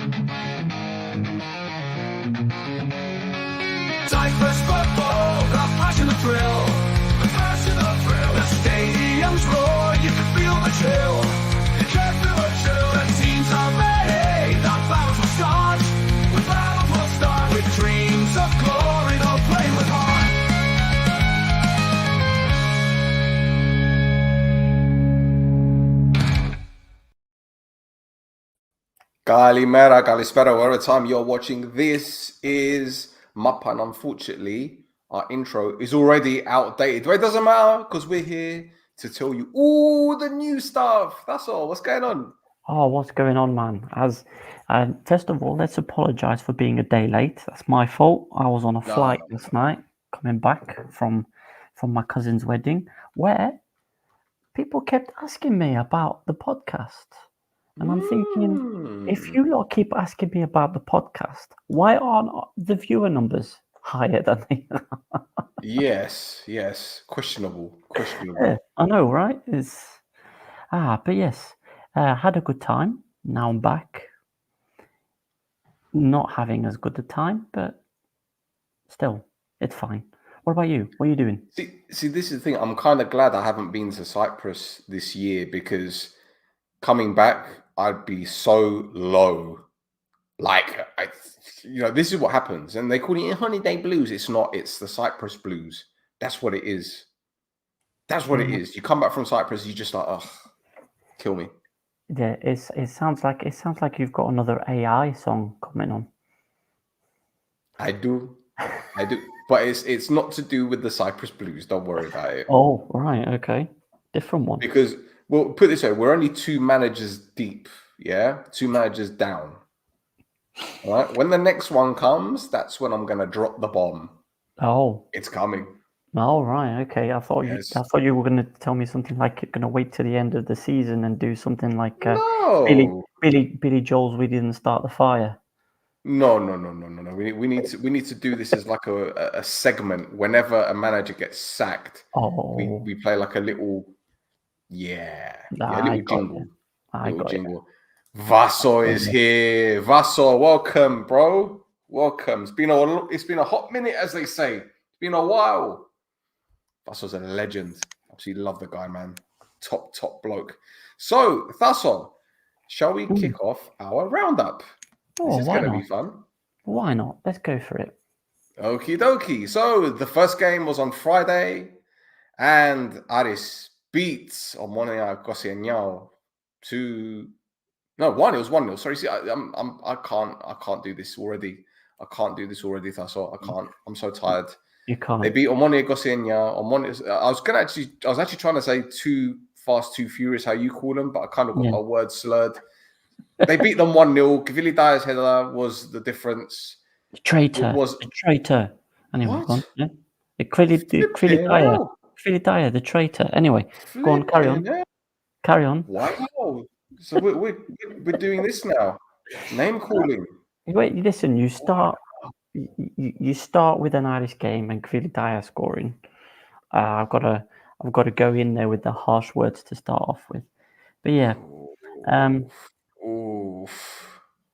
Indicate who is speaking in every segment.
Speaker 1: Cyprus football, the passion, the thrill, the passion, the thrill. The stadiums roar, you can feel the chill. You can feel the chill. The teams are ready, the battles will start. The battles will start with dreams of glory. They'll play with heart.
Speaker 2: Kalimera, Kalispera, whatever time you're watching, this is Mappa, and unfortunately, our intro is already outdated. But it doesn't matter, because we're here to tell you all the new stuff. That's all. What's going on?
Speaker 3: Oh, what's going on, man? First of all, let's apologize for being a day late. That's my fault. I was on a flight last night, coming back from my cousin's wedding, where people kept asking me about the podcast. And I'm thinking, if you lot keep asking me about the podcast, why aren't the viewer numbers higher than they are?
Speaker 2: Yes. Questionable.
Speaker 3: Yeah, I know, right? But yes, had a good time. Now I'm back. Not having as good a time, but still, it's fine. What about you? What are you doing?
Speaker 2: See, this is the thing. I'm kind of glad I haven't been to Cyprus this year, because coming back, I'd be so low. Like, this is what happens. And they call it holiday blues. It's not. It's the Cyprus blues. That's what it is. That's what it is. You come back from Cyprus, you just like, oh, kill me.
Speaker 3: Yeah, it sounds like you've got another AI song coming on.
Speaker 2: I do. But it's not to do with the Cyprus blues. Don't worry about it.
Speaker 3: Oh, right. Okay. Different one.
Speaker 2: Because, well, put it this way, we're only 2 managers deep. Yeah? 2 managers down. All right? When the next one comes, that's when I'm going to drop the bomb.
Speaker 3: Oh.
Speaker 2: It's coming.
Speaker 3: Oh, right. Okay. I thought you were going to tell me something like you're going to wait till the end of the season and do something like
Speaker 2: No.
Speaker 3: Billy Joel's "We Didn't Start the Fire."
Speaker 2: No. We need to do this as like a segment. Whenever a manager gets sacked, we play like a little little jingle. Jingle. Vaso is here. Vaso, welcome, bro. Welcome. It's been a hot minute, as they say. It's been a while. Vaso's a legend. Absolutely love the guy, man. Top bloke. So, Thasso, shall we kick off our roundup? This is going to be fun.
Speaker 3: Why not? Let's go for it.
Speaker 2: Okie dokie. So, the first game was on Friday, and Aris beats Omonia Kosianyao 1. It was 1-0. Sorry, see, I can't do this already. Thasso. I can't. I'm so tired.
Speaker 3: You can't.
Speaker 2: They beat Omonia Kosianyao. I was actually trying to say too fast, too furious, how you call them, but I kind of got my words slurred. They beat them 1-0. Kvili Daya's header was the difference.
Speaker 3: The traitor. Anyway, go on. Yeah. Kvili Daya, the traitor. Anyway, go on, carry on.
Speaker 2: Wow. So we're doing this now. Name calling.
Speaker 3: Wait, listen. You start with an Irish game and Kvili Daya scoring. I've got to go in there with the harsh words to start off with. But yeah,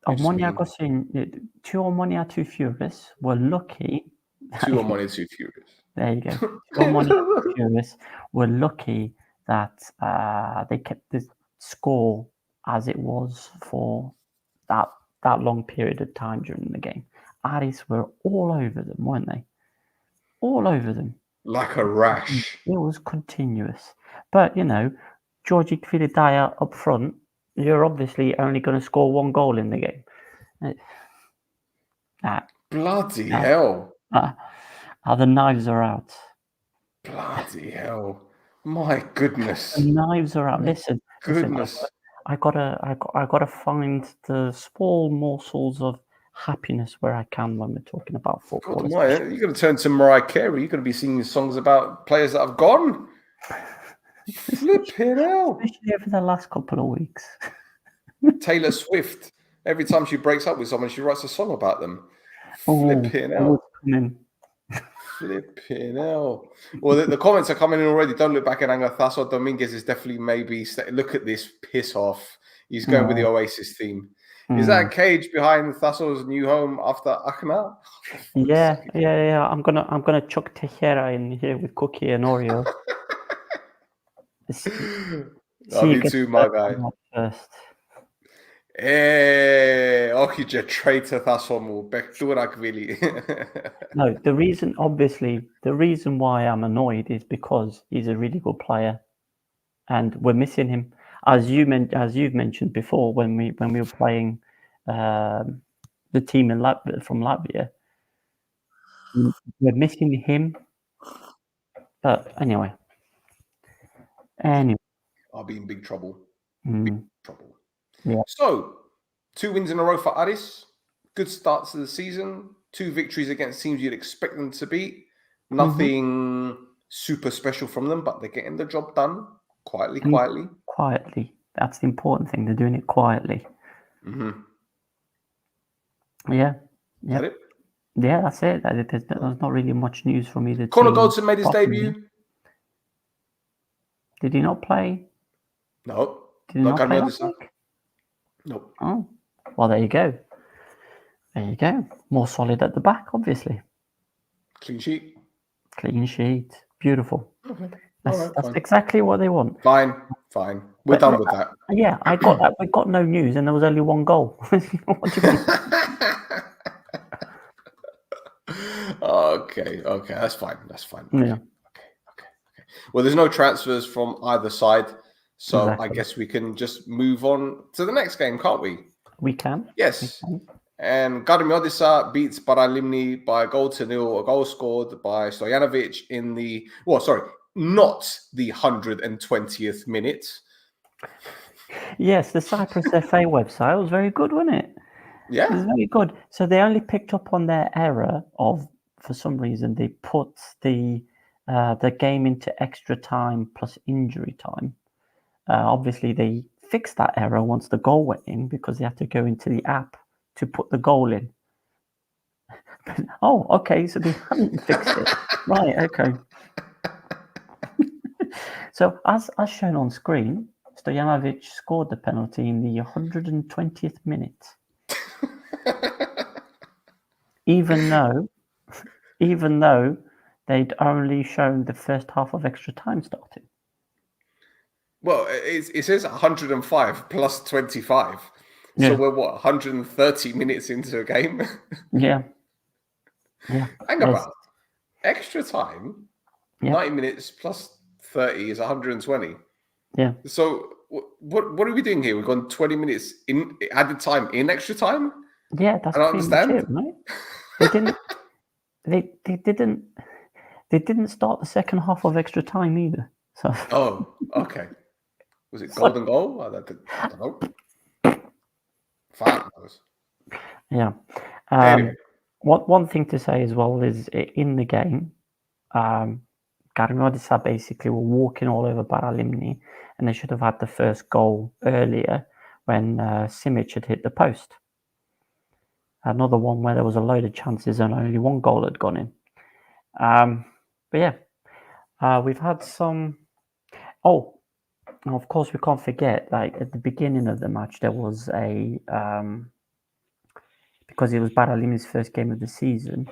Speaker 3: Omonia 2 Furious were lucky.
Speaker 2: 2 Omonia 2 Furious.
Speaker 3: There you go. Omonia 2 Furious were lucky that they kept the score as it was for that long period of time during the game. Aris were all over them, weren't they? All over them.
Speaker 2: Like a rash.
Speaker 3: It was continuous. But, Georgi Kvili Daya up front, you're obviously only going to score 1 goal in the game.
Speaker 2: Bloody hell.
Speaker 3: The knives are out.
Speaker 2: Bloody hell. My goodness.
Speaker 3: The knives are out. Listen.
Speaker 2: Goodness.
Speaker 3: I gotta find the small morsels of happiness where I can when we're talking about football.
Speaker 2: You're going to turn to Mariah Carey. You're going to be singing songs about players that have gone. Flipping hell.
Speaker 3: Especially over the last couple of weeks.
Speaker 2: Taylor Swift. Every time she breaks up with someone, she writes a song about them. Flipping hell. Flipping hell. Well, the comments are coming in already. Don't look back in anger. Thasso Dominguez is definitely maybe look at this piss off. He's going with the Oasis theme. Is that a cage behind Thasso's new home after Achnas?
Speaker 3: Yeah. I'm gonna chuck Tejera in here with Cookie and Oreo.
Speaker 2: Me too, my guy.
Speaker 3: First.
Speaker 2: Okice traitor Thasso mu. Bekturak vili.
Speaker 3: No, the reason why I'm annoyed is because he's a really good player, and we're missing him. As you've mentioned before, when we were playing the team from Latvia, we're missing him. But anyway,
Speaker 2: I'll be in big trouble.
Speaker 3: Big
Speaker 2: trouble.
Speaker 3: Yeah.
Speaker 2: So, 2 wins in a row for Aris. Good starts to the season. 2 victories against teams you'd expect them to beat. Nothing super special from them, but they're getting the job done quietly.
Speaker 3: Quietly. That's the important thing. They're doing it quietly. Yeah.
Speaker 2: Is that it?
Speaker 3: Yeah, that's it. There's not really much news from either
Speaker 2: Connor
Speaker 3: team.
Speaker 2: Goldson made his debut.
Speaker 3: Did he not play?
Speaker 2: No.
Speaker 3: Did he not play last week?
Speaker 2: Nope.
Speaker 3: Oh, well, there you go. More solid at the back, obviously.
Speaker 2: Clean sheet.
Speaker 3: Beautiful.
Speaker 2: Okay.
Speaker 3: That's exactly what they want.
Speaker 2: Fine. We're done with that.
Speaker 3: Yeah, I got that. We got no news, and there was only 1 goal. What do you want?
Speaker 2: Okay. That's fine.
Speaker 3: Yeah.
Speaker 2: Okay. Well, there's no transfers from either side, so
Speaker 3: Exactly.
Speaker 2: I guess we can just move on to the next game, can't we?
Speaker 3: We can.
Speaker 2: Yes. And Gadimiodisa beats Paralimni by a 0-0, a goal scored by Stojanovic in the, not the 120th minute.
Speaker 3: Yes, the Cyprus FA website was very good, wasn't it?
Speaker 2: Yeah.
Speaker 3: It was very good. So they only picked up on their error of, for some reason, they put the game into extra time plus injury time. Obviously, they fixed that error once the goal went in because they had to go into the app to put the goal in. Oh, okay. So they hadn't fixed it. Right. Okay. So as shown on screen, Stojanovic scored the penalty in the 120th minute. Even though they'd only shown the first half of extra time starting.
Speaker 2: Well, it says 105 plus 25.
Speaker 3: Yeah.
Speaker 2: So we're 130 minutes into a game?
Speaker 3: Yeah.
Speaker 2: Hang about. Extra time, 90 minutes plus 30 is 120.
Speaker 3: Yeah.
Speaker 2: So what are we doing here? We've gone 20 minutes in added time in extra time?
Speaker 3: Yeah, that's
Speaker 2: I don't understand.
Speaker 3: It, right? They didn't start the second half of extra time either. So.
Speaker 2: Oh, okay. Was it golden goal? I don't know. Fine.
Speaker 3: Yeah.
Speaker 2: Anyway.
Speaker 3: One thing to say as well is in the game, Gadimiodisa basically were walking all over Paralimni, and they should have had the first goal earlier when Simic had hit the post. Another one where there was a load of chances and only 1 goal had gone in. But yeah, we've had some. Oh, of course, we can't forget. Like at the beginning of the match, there was a because it was Paralimni's first game of the season.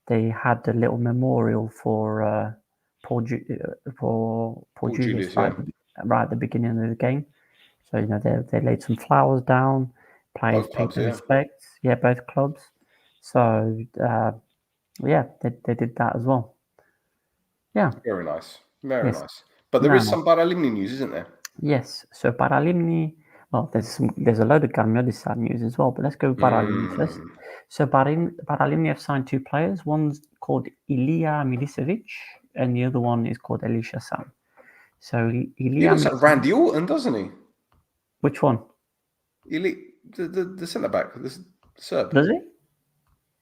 Speaker 3: They had a little memorial for Paul Julius right at the beginning of the game. So they laid some flowers down. Players paid their respects. Yeah, both clubs. So they did that as well. Yeah.
Speaker 2: Very nice. Very nice. But there is some Paralimni news, isn't there?
Speaker 3: Yes. So Paralimni, well, there's a load of Gadimiodisa news as well, but let's go with Paralimni first. So Paralimni have signed 2 players. One's called Ilya Milicevic, and the other one is called Elisha Sam. So Ilya,
Speaker 2: he looks like Randy Orton, doesn't he?
Speaker 3: Which one?
Speaker 2: The centre back, the Serb.
Speaker 3: Does he?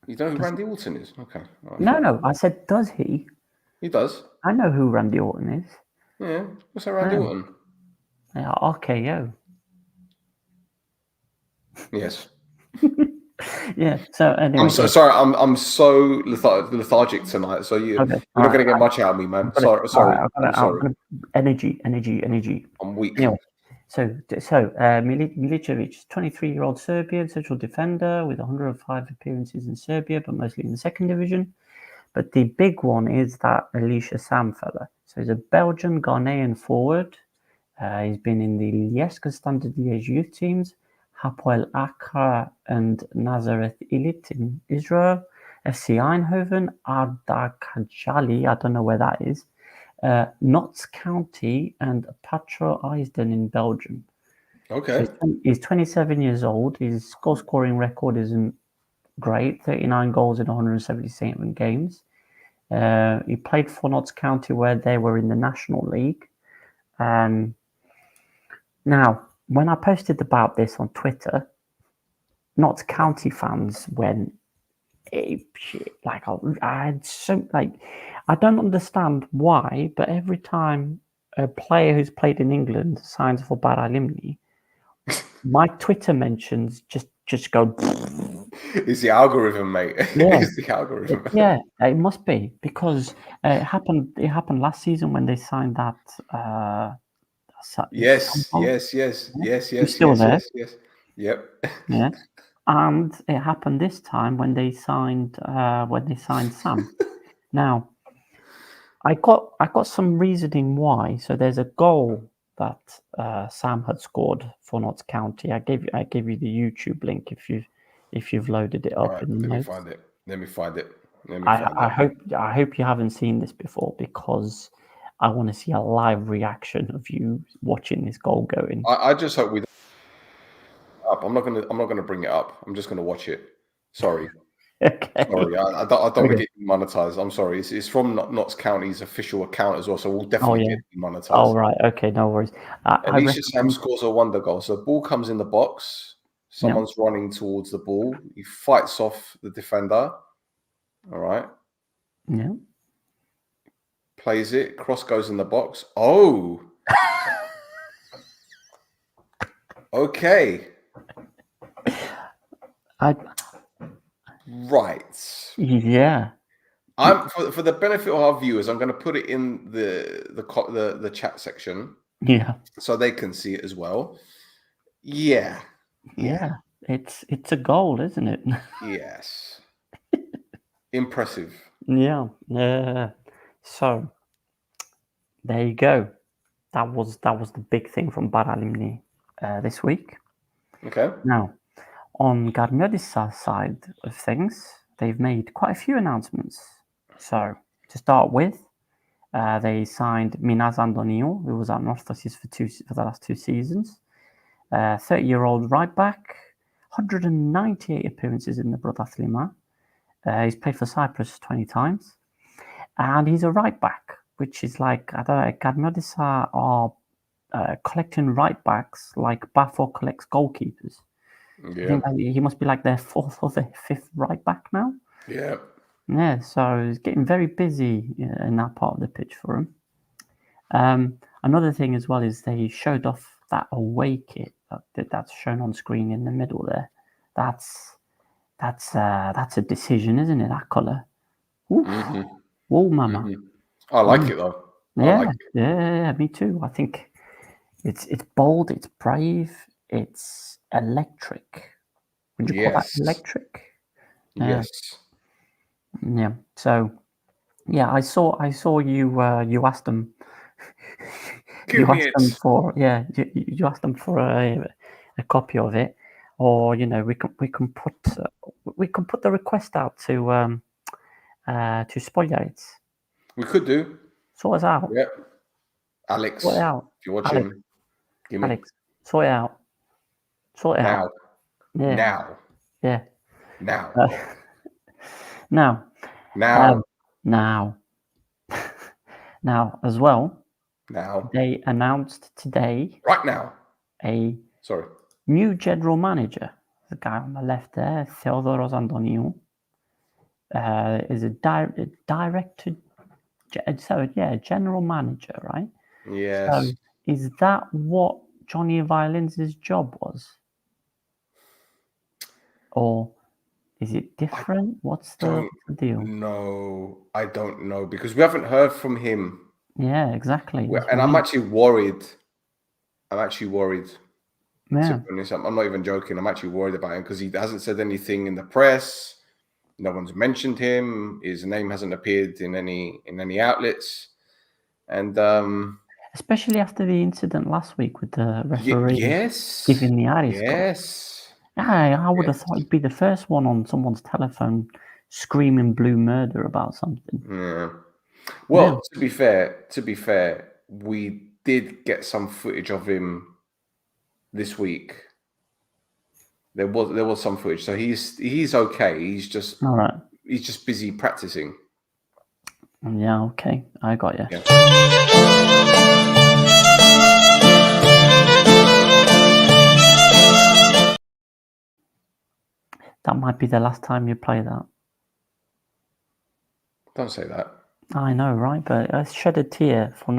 Speaker 2: You don't know who Randy Orton is? Okay. Right.
Speaker 3: No. I said, does he?
Speaker 2: He does.
Speaker 3: I know who Randy Orton is.
Speaker 2: Yeah. What's that Randy Orton?
Speaker 3: Yeah, RKO.
Speaker 2: Yes.
Speaker 3: Yeah. So anyway,
Speaker 2: I'm so sorry. I'm so lethargic tonight. So you're not going to get much out of me, man. Sorry. I'm sorry.
Speaker 3: Energy.
Speaker 2: I'm weak.
Speaker 3: Anyway, Milicevic, 23-year-old Serbian central defender with 105 appearances in Serbia, but mostly in the second division. But the big one is that Elisha Sam fella. So he's a Belgian Ghanaian forward. He's been in the Lieska Standard Liège youth teams, Hapoel Accra and Nazareth Illit in Israel, FC Eindhoven, Arda Kajali, I don't know where that is, Notts County, and Patro Eisden in Belgium.
Speaker 2: Okay.
Speaker 3: So he's 27 years old. His goal scoring record isn't great, 39 goals in 177 games. He played for Notts County where they were in the National League. Now, when I posted about this on Twitter, Notts County fans went ape shit. Like I had I don't understand why, but every time a player who's played in England signs for Paralimni, my Twitter mentions just go.
Speaker 2: It's the algorithm, mate.
Speaker 3: Yeah.
Speaker 2: It's the algorithm.
Speaker 3: Yeah, it must be because it happened. It happened last season when they signed that.
Speaker 2: Yes.
Speaker 3: Still there.
Speaker 2: Yes. Yep.
Speaker 3: Yeah, and it happened this time when they signed Sam. Now, I got some reasoning why. So there's a goal that Sam had scored for Notts County. I gave you the YouTube link if you've loaded it up.
Speaker 2: Right,
Speaker 3: in the notes.
Speaker 2: Let me find it.
Speaker 3: I hope you haven't seen this before because I want to see a live reaction of you watching this goal go in.
Speaker 2: I just hope we don't up. I'm not gonna bring it up. I'm just gonna watch it. Sorry.
Speaker 3: Okay.
Speaker 2: Sorry, I don't want to get monetized. I'm sorry. It's from Notts County's official account as well, so we'll definitely get monetized.
Speaker 3: Oh right, okay, no worries.
Speaker 2: Elisha Sam scores a wonder goal. So the ball comes in the box. Someone's running towards the ball. He fights off the defender. All right.
Speaker 3: Yeah.
Speaker 2: Plays it. Cross goes in the box. Oh. Okay. Right.
Speaker 3: Yeah.
Speaker 2: I'm for the benefit of our viewers, I'm going to put it in the chat section.
Speaker 3: Yeah.
Speaker 2: So they can see it as well. Yeah.
Speaker 3: Yeah. It's a goal, isn't it?
Speaker 2: Yes. Impressive.
Speaker 3: Yeah. So there you go. That was the big thing from Paralimni this week.
Speaker 2: Okay.
Speaker 3: Now, on Garniodis's side of things, they've made quite a few announcements. So to start with, they signed Minas Antoniou, who was at Anorthosis for the last 2 seasons. 30-year-old right back, 198 appearances in the Brothers Lima. He's played for Cyprus 20 times. And he's a right back, which is like, I don't know, Garniodis are collecting right backs like Pafos collects goalkeepers.
Speaker 2: Yeah.
Speaker 3: He must be like their 4th or their 5th right back now.
Speaker 2: Yeah.
Speaker 3: Yeah, so he's getting very busy in that part of the pitch for him. Another thing as well is they showed off that away kit that's shown on screen in the middle there. That's a decision, isn't it? That colour. Whoa, mama.
Speaker 2: Mm-hmm. I like it though.
Speaker 3: Yeah, me too. I think it's bold, it's brave, it's electric. Would you call that electric?
Speaker 2: Yes.
Speaker 3: Yeah. So, yeah, I saw you. You asked them. You asked them for a copy of it, or we can put the request out to Spoilerites.
Speaker 2: We could do.
Speaker 3: Sort us out.
Speaker 2: Yep. Alex,
Speaker 3: sort it out.
Speaker 2: If you're watching,
Speaker 3: Alex, sort it out. Sort it out. Yeah.
Speaker 2: Now.
Speaker 3: Yeah.
Speaker 2: Now.
Speaker 3: Now. Now as well.
Speaker 2: Now.
Speaker 3: They announced today.
Speaker 2: Right now.
Speaker 3: A new general manager. The guy on the left there, Theodoros Antoniou, is a director. So general manager, right?
Speaker 2: Yes.
Speaker 3: So is that what Johnny Violins' job was, or is it different? What's the deal?
Speaker 2: No, I don't know because we haven't heard from him.
Speaker 3: Yeah, exactly.
Speaker 2: And I'm actually worried I'm actually worried.
Speaker 3: Yeah.
Speaker 2: To be honest, I'm not even joking. I'm actually worried about him because he hasn't said anything in the press. No one's mentioned him. His name hasn't appeared in any outlets, and
Speaker 3: especially after the incident last week with the referee
Speaker 2: yes,
Speaker 3: giving the Aris
Speaker 2: yes.
Speaker 3: I would have thought he'd be the first one on someone's telephone screaming blue murder about something.
Speaker 2: Yeah. Well, to be fair, we did get some footage of him this week. There was some footage, so he's okay. He's just
Speaker 3: All right.
Speaker 2: He's just busy practicing.
Speaker 3: Yeah. Okay. I got you.
Speaker 2: Yeah.
Speaker 3: That might be the last time you play that.
Speaker 2: Don't say that.
Speaker 3: I know, right? But I shed a tear for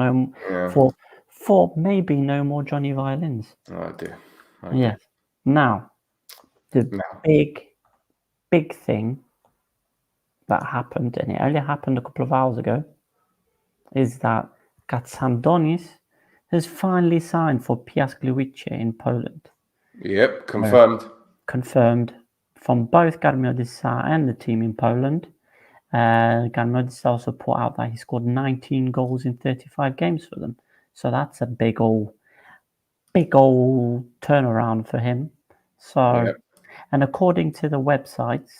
Speaker 3: maybe no more Johnny Violins.
Speaker 2: Oh dear.
Speaker 3: Okay. Yes. Now, the big thing that happened, and it only happened a couple of hours ago, is that Kastanos has finally signed for PASP in Poland.
Speaker 2: Yep, confirmed.
Speaker 3: Confirmed from both Gisa and the team in Poland. Gisa also put out that he scored 19 goals in 35 games for them. So that's a big old turnaround for him. So, and according to the websites,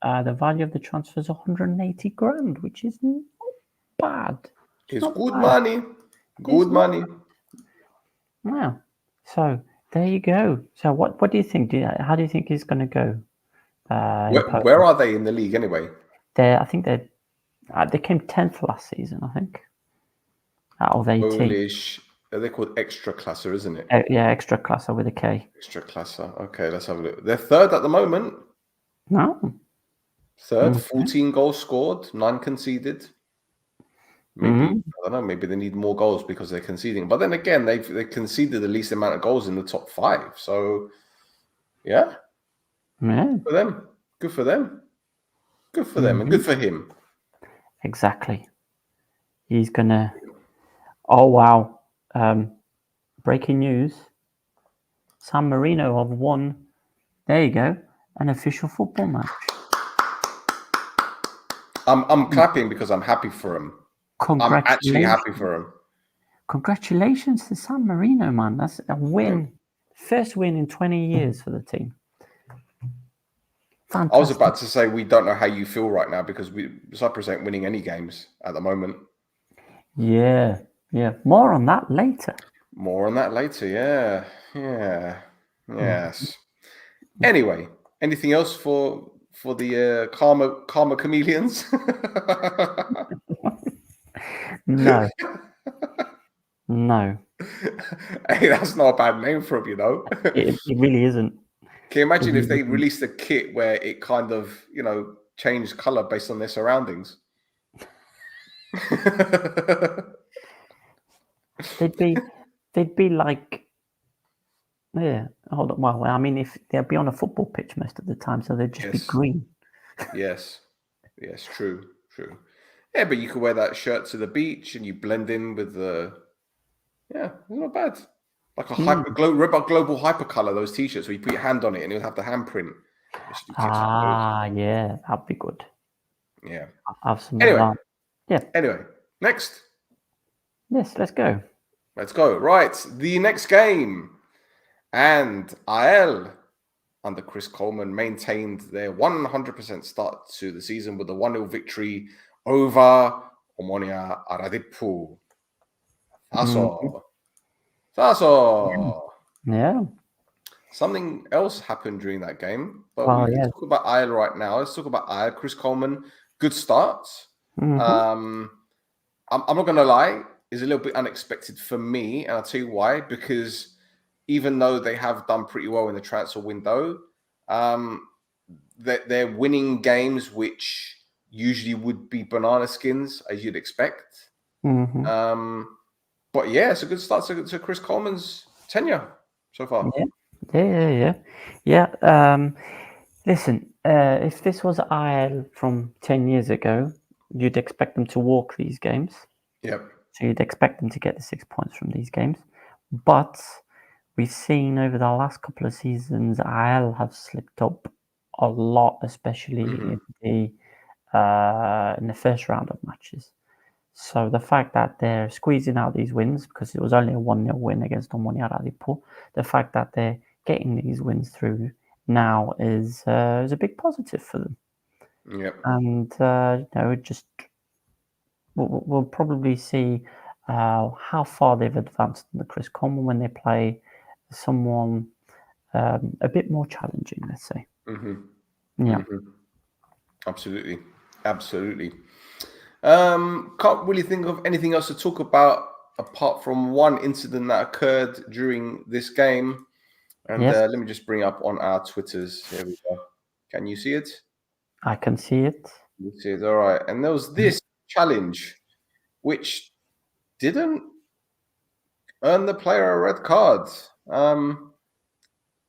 Speaker 3: the value of the transfer is 180 grand, which is not bad.
Speaker 2: It's good money. Good money.
Speaker 3: Wow. So there you go. So what do you think? How do you think he's going to go?
Speaker 2: Where are they in the league anyway?
Speaker 3: I think they came 10th last season, I think, out of 18.
Speaker 2: Polish, they're called Extra Klasa, isn't it?
Speaker 3: Yeah, Extra Klasa with a K.
Speaker 2: Extra Klasa. Okay, let's have a look. They're third at the moment.
Speaker 3: No.
Speaker 2: Third, 14 goals scored, 9 conceded. Maybe I don't know. Maybe they need more goals because they're conceding. But then again, they conceded the least amount of goals in the top 5. So, yeah. Good for them. Good for them. Good for them, and good for him.
Speaker 3: Exactly. He's gonna. Oh wow! Breaking news: San Marino have won. There you go, an official football match.
Speaker 2: I'm clapping because I'm happy for him. I'm actually happy for him.
Speaker 3: Congratulations to San Marino, man. That's a win. Yeah. First win in 20 years for the team. Fantastic.
Speaker 2: I was about to say we don't know how you feel right now because Cyprus ain't winning any games at the moment.
Speaker 3: Yeah. More on that later.
Speaker 2: Yes. Anyway, anything else for the karma chameleons?
Speaker 3: No. No.
Speaker 2: Hey, that's not a bad name for them,
Speaker 3: It really isn't.
Speaker 2: Can you imagine if they released a kit where it kind of, changed color based on their surroundings?
Speaker 3: They'd be like, yeah. Hold on. Well, I mean, if they'd be on a football pitch most of the time, so they'd just be green.
Speaker 2: Yes, true. Yeah, but you could wear that shirt to the beach and you blend in with the. Yeah, it's not bad. Like a global hypercolor, those t-shirts where you put your hand on it and it'll have the handprint.
Speaker 3: Yeah, that'd be good.
Speaker 2: Yeah.
Speaker 3: I'll have some of that. Yeah.
Speaker 2: Anyway, next.
Speaker 3: Yes, let's go.
Speaker 2: Right, the next game. And APOEL under Chris Coleman maintained their 100% start to the season with a 1-0 victory over Omonia Aradipu. Tasso.
Speaker 3: Yeah.
Speaker 2: Something else happened during that game, but we can talk about APOEL right now. Let's talk about APOEL. Chris Coleman, good start. I'm not going to lie, it's a little bit unexpected for me, and I'll tell you why. Because even though they have done pretty well in the transfer window, they're winning games which usually would be banana skins, as you'd expect. But yeah, it's a good start to Chris Coleman's tenure so far.
Speaker 3: Yeah. Listen, if this was APOEL from 10 years ago, you'd expect them to walk these games.
Speaker 2: Yep.
Speaker 3: So you'd expect them to get the 6 points from these games. But we've seen over the last couple of seasons, APOEL have slipped up a lot, especially in the first round of matches. So the fact that they're squeezing out these wins, because it was only a 1-0 win against Omonia, the fact that they're getting these wins through now is a big positive for them.
Speaker 2: Yep.
Speaker 3: And just we'll probably see how far they've advanced in the Chris Coleman when they play someone a bit more challenging, let's say. Yeah.
Speaker 2: Absolutely. Can't really think of anything else to talk about apart from one incident that occurred during this game. And let me just bring up on our Twitters. Here we go. Can you see it?
Speaker 3: I can see it.
Speaker 2: You see it, all right. And there was this challenge, which didn't earn the player a red card.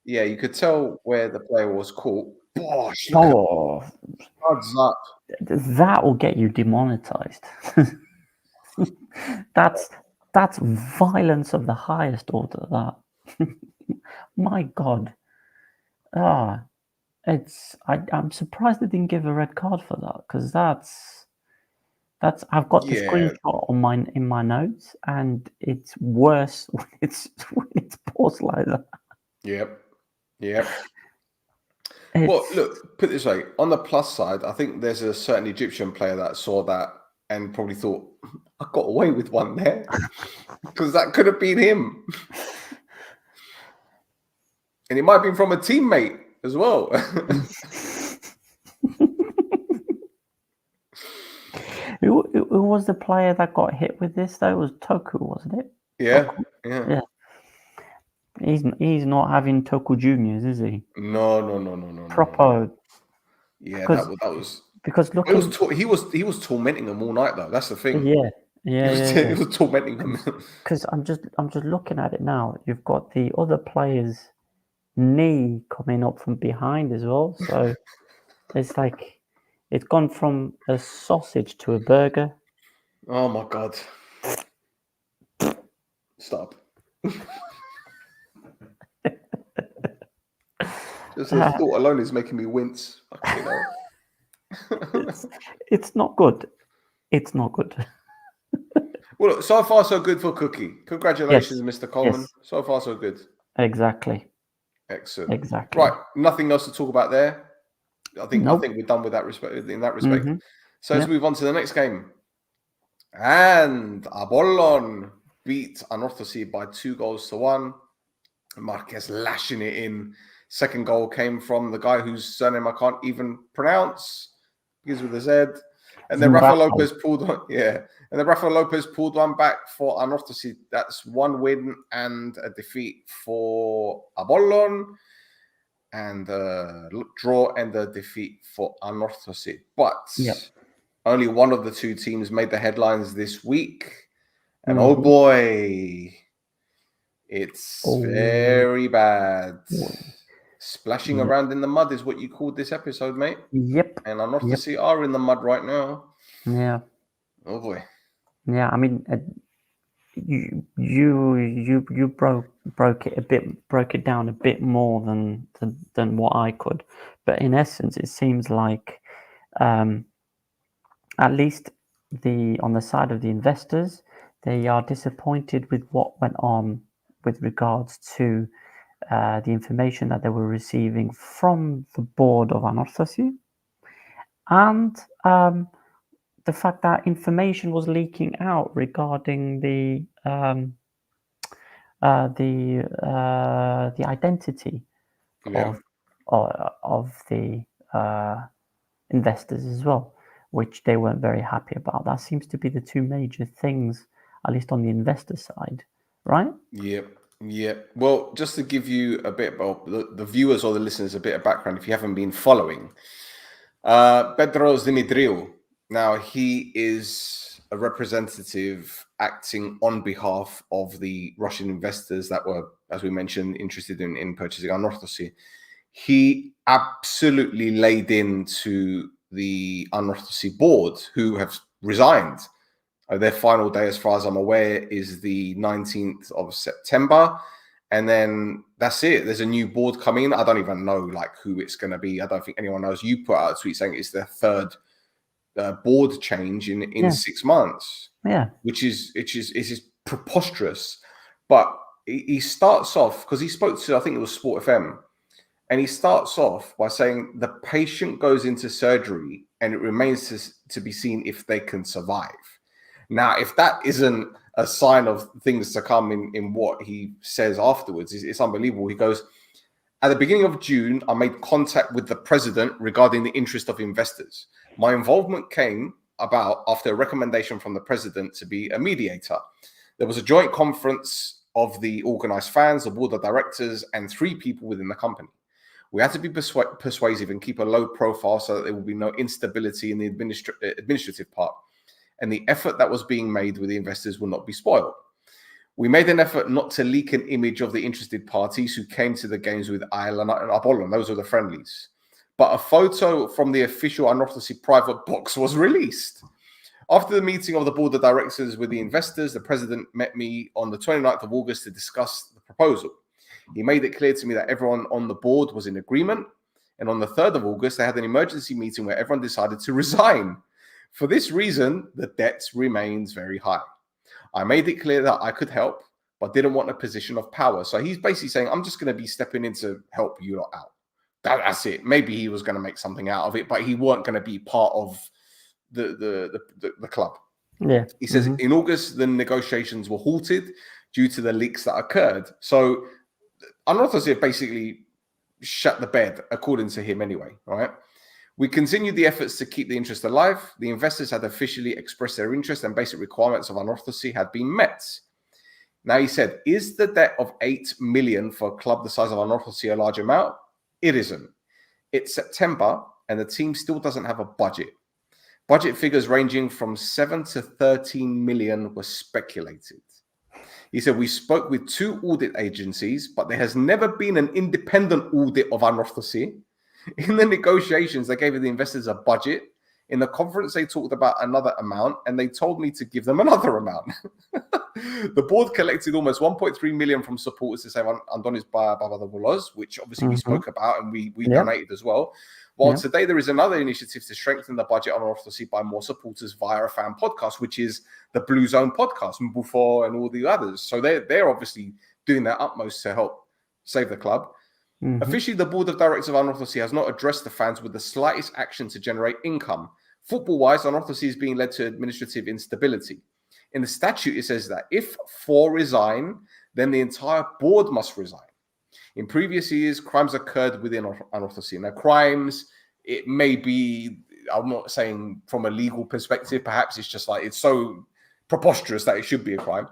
Speaker 2: Yeah, you could tell where the player was caught. Gosh, cards up.
Speaker 3: That will get you demonetized. That's violence of the highest order. That my God. I'm surprised they didn't give a red card for that, because that's I've got the screenshot in my notes, and it's worse when it's paused like that.
Speaker 2: Yep. Well, look, put it this way. On the plus side, I think there's a certain Egyptian player that saw that and probably thought, I got away with one there, because that could have been him. And it might have been from a teammate as well.
Speaker 3: Who was the player that got hit with this, though? It was Toku, wasn't it?
Speaker 2: Yeah.
Speaker 3: He's not having Toku Juniors, is he?
Speaker 2: No.
Speaker 3: Proper.
Speaker 2: Yeah, that was
Speaker 3: because look,
Speaker 2: he was tormenting them all night, though. That's the thing.
Speaker 3: He
Speaker 2: was tormenting them.
Speaker 3: Because I'm just looking at it now. You've got the other player's knee coming up from behind as well. So it's like it's gone from a sausage to a burger.
Speaker 2: Oh my God! Stop. Just the thought alone is making me wince. You know?
Speaker 3: It's not good. It's not good.
Speaker 2: Well, look, so far so good for Cookie. Congratulations, Mr. Coleman.
Speaker 3: Yes.
Speaker 2: So far so good.
Speaker 3: Exactly.
Speaker 2: Excellent.
Speaker 3: Exactly.
Speaker 2: Right. Nothing else to talk about there. I think we're done with that respect. In that respect. So let's move on to the next game. And Apollon beat Anorthosis by 2-1. Marquez lashing it in. Second goal came from the guy whose surname I can't even pronounce. Begins with a Z. And then Rafa Lopez pulled one. Yeah. And then Rafa Lopez pulled one back for Anorthosis. That's one win and a defeat for Apollon. And a draw and a defeat for Anorthosis. But only one of the two teams made the headlines this week. And oh boy, it's very bad. Splashing around in the mud is what you called this episode, mate.
Speaker 3: Yep.
Speaker 2: And Anorthosis are in the mud right now.
Speaker 3: Yeah.
Speaker 2: Oh boy.
Speaker 3: Yeah, I mean, you broke it down a bit more than what I could, but in essence, it seems like at least on the side of the investors, they are disappointed with what went on with regards to the information that they were receiving from the board of Anorthosis, and the fact that information was leaking out regarding the identity of the investors as well, which they weren't very happy about. That seems to be the two major things, at least on the investor side, right?
Speaker 2: Yep. Well, just to give you a bit of the viewers or the listeners a bit of background, if you haven't been following, Pedros Dimitriou. Now, he is a representative acting on behalf of the Russian investors that were, as we mentioned, interested in purchasing Anorthosis. He absolutely laid into the Anorthosis board, who have resigned. Their final day, as far as I'm aware, is the 19th of September. And then that's it. There's a new board coming. I don't even know like who it's going to be. I don't think anyone knows. You put out a tweet saying it's the third board change in 6 months.
Speaker 3: Yeah,
Speaker 2: which is preposterous. But he starts off because he spoke to, I think it was Sport FM, and he starts off by saying the patient goes into surgery and it remains to be seen if they can survive. Now, if that isn't a sign of things to come in what he says afterwards, it's unbelievable. He goes, at the beginning of June, I made contact with the president regarding the interest of investors. My involvement came about after a recommendation from the president to be a mediator. There was a joint conference of the organized fans, the board of directors, and 3 people within the company. We had to be persuasive and keep a low profile so that there will be no instability in the administrative part. And the effort that was being made with the investors will not be spoiled. We made an effort not to leak an image of the interested parties who came to the games with APOEL and APOEL. Those were the friendlies. But a photo from the official Anorthosis private box was released. After the meeting of the board of directors with the investors, the president met me on the 29th of August to discuss the proposal. He made it clear to me that everyone on the board was in agreement. And on the 3rd of August, they had an emergency meeting where everyone decided to resign. For this reason, the debt remains very high. I made it clear that I could help, but didn't want a position of power. So he's basically saying, I'm just going to be stepping in to help you lot out. That's it. Maybe he was going to make something out of it, but he weren't going to be part of the club.
Speaker 3: Yeah.
Speaker 2: He says in August, the negotiations were halted due to the leaks that occurred. So Anorthosis basically shut the bed, according to him anyway, right? We continued the efforts to keep the interest alive. The investors had officially expressed their interest and basic requirements of Anorthosis had been met. Now he said, is the debt of 8 million for a club the size of Anorthosis a large amount? It isn't. It's September and the team still doesn't have a budget. Budget figures ranging from 7 to 13 million were speculated. He said, we spoke with 2 audit agencies, but there has never been an independent audit of Anorthosis. In the negotiations, they gave the investors a budget. In the conference, they talked about another amount, and they told me to give them another amount. The board collected almost 1.3 million from supporters to save Andonis Babadavulos, which obviously we spoke about and we donated as well. While today there is another initiative to strengthen the budget on Anorthosis by more supporters via a fan podcast, which is the Blue Zone podcast, Mbufo and all the others. So they're obviously doing their utmost to help save the club. Officially, the board of directors of Anorthosis has not addressed the fans with the slightest action to generate income. Football-wise, Anorthosis is being led to administrative instability. In the statute, it says that if 4 resign, then the entire board must resign. In previous years, crimes occurred within Anorthosis. Now, crimes, it may be, I'm not saying from a legal perspective, perhaps it's just like, it's so preposterous that it should be a crime.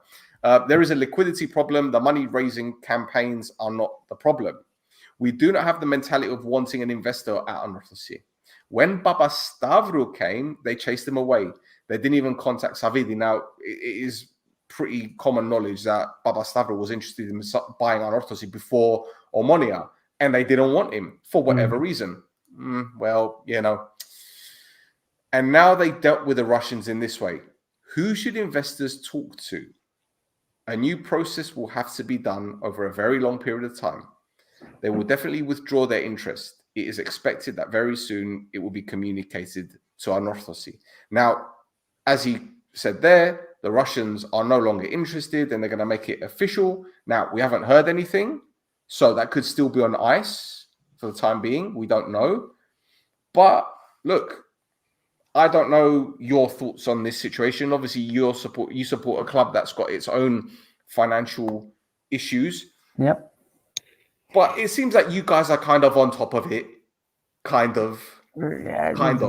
Speaker 2: There is a liquidity problem. The money-raising campaigns are not the problem. We do not have the mentality of wanting an investor at Anorthosis. When Baba Stavro came, they chased him away. They didn't even contact Savidi. Now, it is pretty common knowledge that Baba Stavro was interested in buying Anorthosis before Omonia, and they didn't want him for whatever reason. Well, you know. And now they dealt with the Russians in this way. Who should investors talk to? A new process will have to be done over a very long period of time. They will definitely withdraw their interest. It is expected that very soon it will be communicated to Anorthosis. Now, as he said there, the Russians are no longer interested and they're going to make it official. Now, we haven't heard anything, so that could still be on ice for the time being. We don't know. But look, I don't know your thoughts on this situation. Obviously, you support a club that's got its own financial issues.
Speaker 3: Yep.
Speaker 2: But it seems like you guys are kind of on top of it. Kind of.
Speaker 3: We'll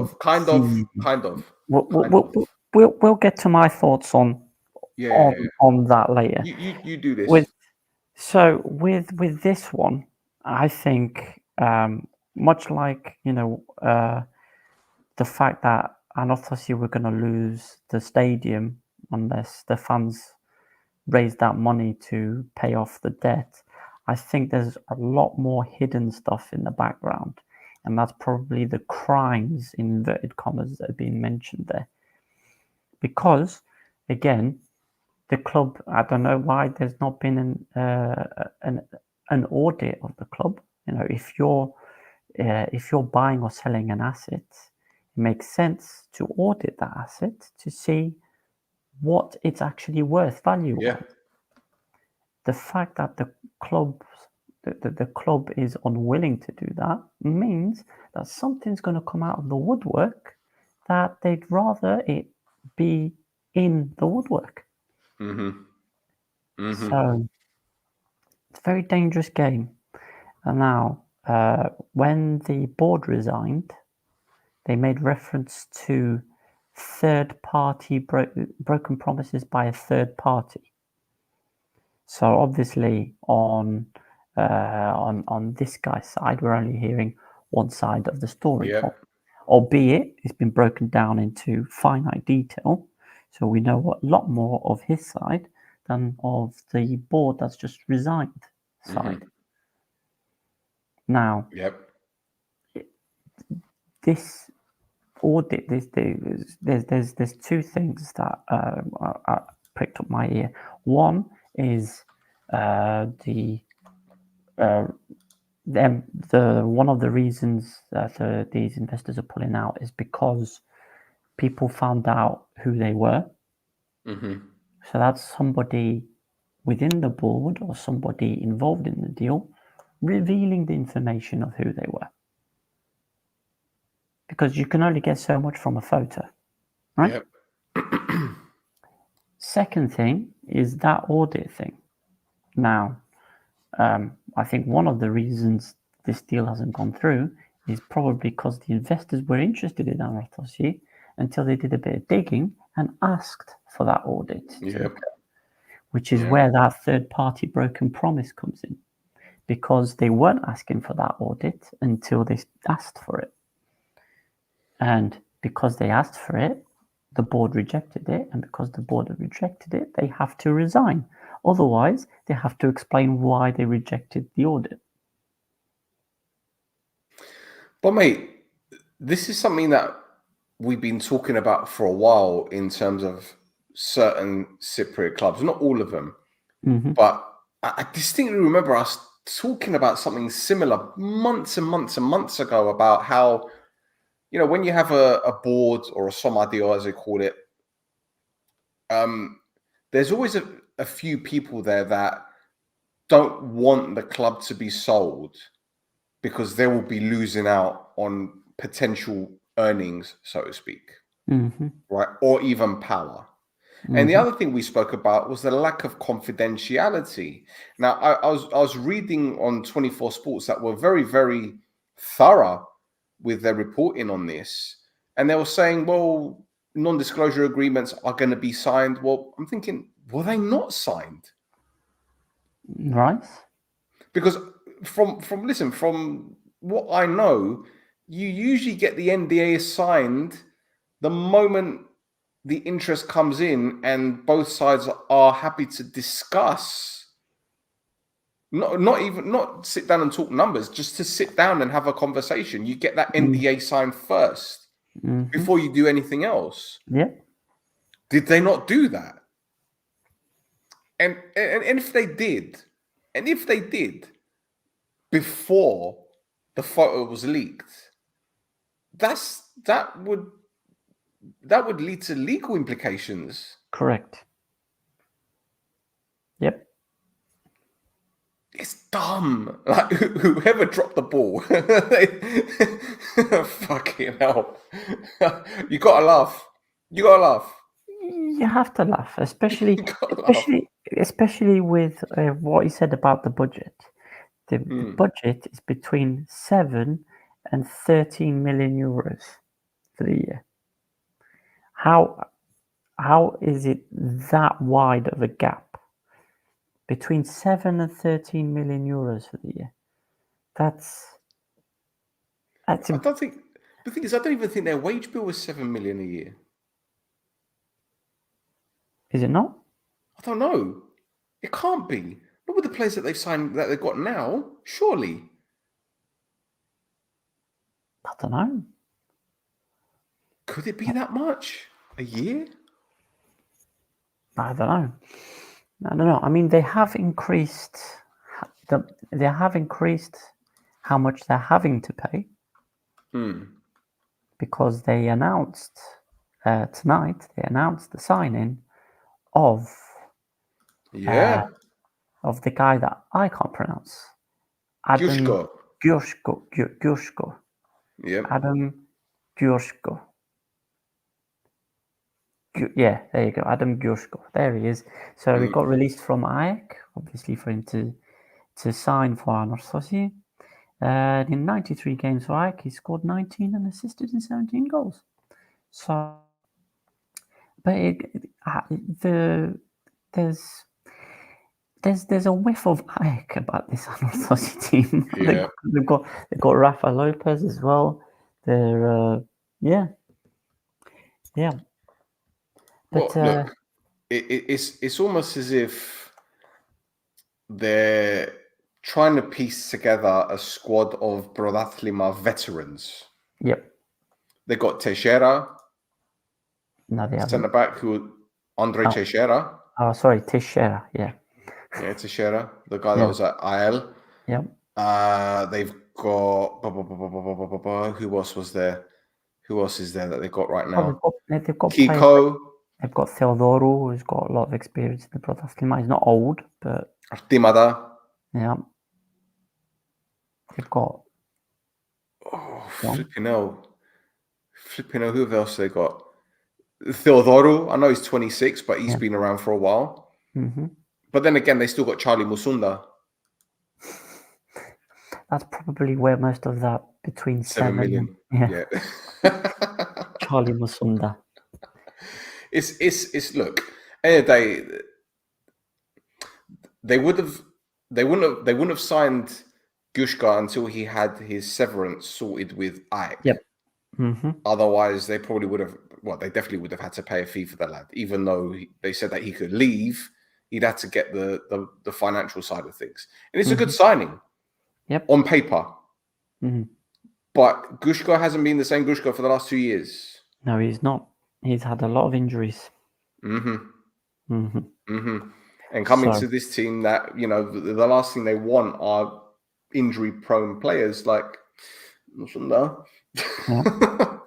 Speaker 3: get to my thoughts on that later.
Speaker 2: You do this.
Speaker 3: With this one, I think much like the fact that Anorthosis were going to lose the stadium unless the fans raise that money to pay off the debt. I think there's a lot more hidden stuff in the background, and that's probably the crimes, in inverted commas, that are being mentioned there. Because, again, the club. I don't know why there's not been an audit of the club. You know, if you're buying or selling an asset, it makes sense to audit that asset to see what it's actually worth value.
Speaker 2: Yeah.
Speaker 3: The fact that the club is unwilling to do that means that something's going to come out of the woodwork that they'd rather it be in the woodwork. So it's a very dangerous game. And now, when the board resigned, they made reference to third-party broken promises by a third party. So obviously, on this guy's side, we're only hearing one side of the story.
Speaker 2: Yeah.
Speaker 3: Albeit it's been broken down into finite detail, so we know a lot more of his side than of the board that's just resigned side. Now, this audit, there's two things that pricked up my ear. One is the one of the reasons that these investors are pulling out is because people found out who they were. So that's somebody within the board or somebody involved in the deal revealing the information of who they were. Because you can only get so much from a photo, right? Second thing is that audit thing. Now, I think one of the reasons this deal hasn't gone through is probably because the investors were interested in Anorthosis until they did a bit of digging and asked for that audit, which is where that third-party broken promise comes in, because they weren't asking for that audit until they asked for it. And because they asked for it, the board rejected it, and because the board had rejected it, they have to resign. Otherwise, they have to explain why they rejected the audit.
Speaker 2: But mate, this is something that we've been talking about for a while in terms of certain Cypriot clubs, not all of them, but I distinctly remember us talking about something similar months and months and months ago about how, you know, when you have a board or a somadio, as they call it, there's always a few people there that don't want the club to be sold because they will be losing out on potential earnings, so to speak, right? Or even power. And the other thing we spoke about was the lack of confidentiality. Now, I was reading on 24 Sports that were very, very thorough with their reporting on this. And they were saying, well, non-disclosure agreements are going to be signed. Well, I'm thinking, were they not signed?
Speaker 3: Right.
Speaker 2: Because from what I know, you usually get the NDA signed the moment the interest comes in and both sides are happy to discuss, not sit down and talk numbers, just to sit down and have a conversation. You get that NDA signed first before you do anything else.
Speaker 3: Yeah.
Speaker 2: Did they not do that? And if they did, before the photo was leaked, that would lead to legal implications.
Speaker 3: Correct. Yep.
Speaker 2: It's dumb. Like, whoever dropped the ball, fucking hell. You gotta laugh.
Speaker 3: You have to laugh, especially with what you said about the budget. The budget is between 7 and 13 million euros for the year. How is it that wide of a gap between 7 and 13 million euros for the year?
Speaker 2: I don't think the thing is, I don't even think their wage bill was 7 million a year.
Speaker 3: Is it not?
Speaker 2: I don't know. It can't be. Not with the players that they've signed, that they've got now. Surely.
Speaker 3: I don't know.
Speaker 2: Could it be that much a year?
Speaker 3: I don't know. I mean, they have increased how much they're having to pay because they announced tonight. They announced the signing of of the guy that I can't pronounce. Adam Gyurshko.
Speaker 2: Yeah.
Speaker 3: Adam Gyurshko. Yeah, there you go. Adam Gyurshko. There he is. So he got released from AEK, obviously for him to sign for Anorthosis. In 93 games for AEK, he scored 19 and assisted in 17 goals. So, but there's a whiff of AEK about this Anorthosis team.
Speaker 2: Yeah.
Speaker 3: they've got Rafa Lopez as well. They're yeah. But
Speaker 2: Well, look, it's almost as if they're trying to piece together a squad of Paralimni veterans.
Speaker 3: Yep.
Speaker 2: They got Teixeira,
Speaker 3: No, they haven't.
Speaker 2: centre back, who Andre Teixeira.
Speaker 3: Oh, sorry, Teixeira. Yeah.
Speaker 2: Yeah, Teixeira, the guy that was at APOEL.
Speaker 3: Yep.
Speaker 2: They've got who else was there? Who else is there that they got right now?
Speaker 3: They've got
Speaker 2: Kiko.
Speaker 3: They've got Theodoro, who's got a lot of experience in the Paralimni. He's not old, but
Speaker 2: Artimada.
Speaker 3: yeah. They've got
Speaker 2: flipping hell. Who else they got? Theodoro. I know he's 26, but he's been around for a while.
Speaker 3: Mm-hmm.
Speaker 2: But then again, they still got Charlie Musunda.
Speaker 3: That's probably where most of that between
Speaker 2: 7 million.
Speaker 3: Yeah. Charlie Musunda.
Speaker 2: It's look, end of the day, they wouldn't have signed Gushka until he had his severance sorted with AEK.
Speaker 3: Yep. Mm-hmm.
Speaker 2: Otherwise, they probably would have. Well, they definitely would have had to pay a fee for the lad, even though they said that he could leave. He'd had to get the financial side of things, and it's a good signing.
Speaker 3: Yep.
Speaker 2: On paper.
Speaker 3: Mm-hmm.
Speaker 2: But Gushka hasn't been the same Gushka for the last 2 years.
Speaker 3: No, he's not. He's had a lot of injuries.
Speaker 2: Mm-hmm. Mm-hmm. Mm-hmm. And coming to this team that, the last thing they want are injury-prone players like Musunda.
Speaker 3: Yeah.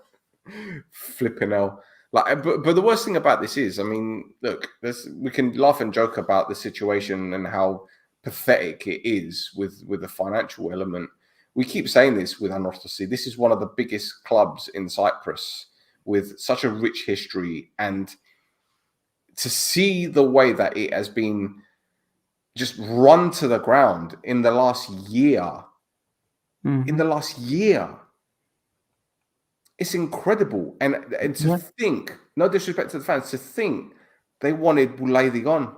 Speaker 2: Flipping hell. But the worst thing about this is, I mean, look, we can laugh and joke about the situation and how pathetic it is with the financial element. We keep saying this with Anorthosis. This is one of the biggest clubs in Cyprus with such a rich history, and to see the way that it has been just run to the ground in the last year, it's incredible. And to think, no disrespect to the fans, to think they wanted Boulaidi gone.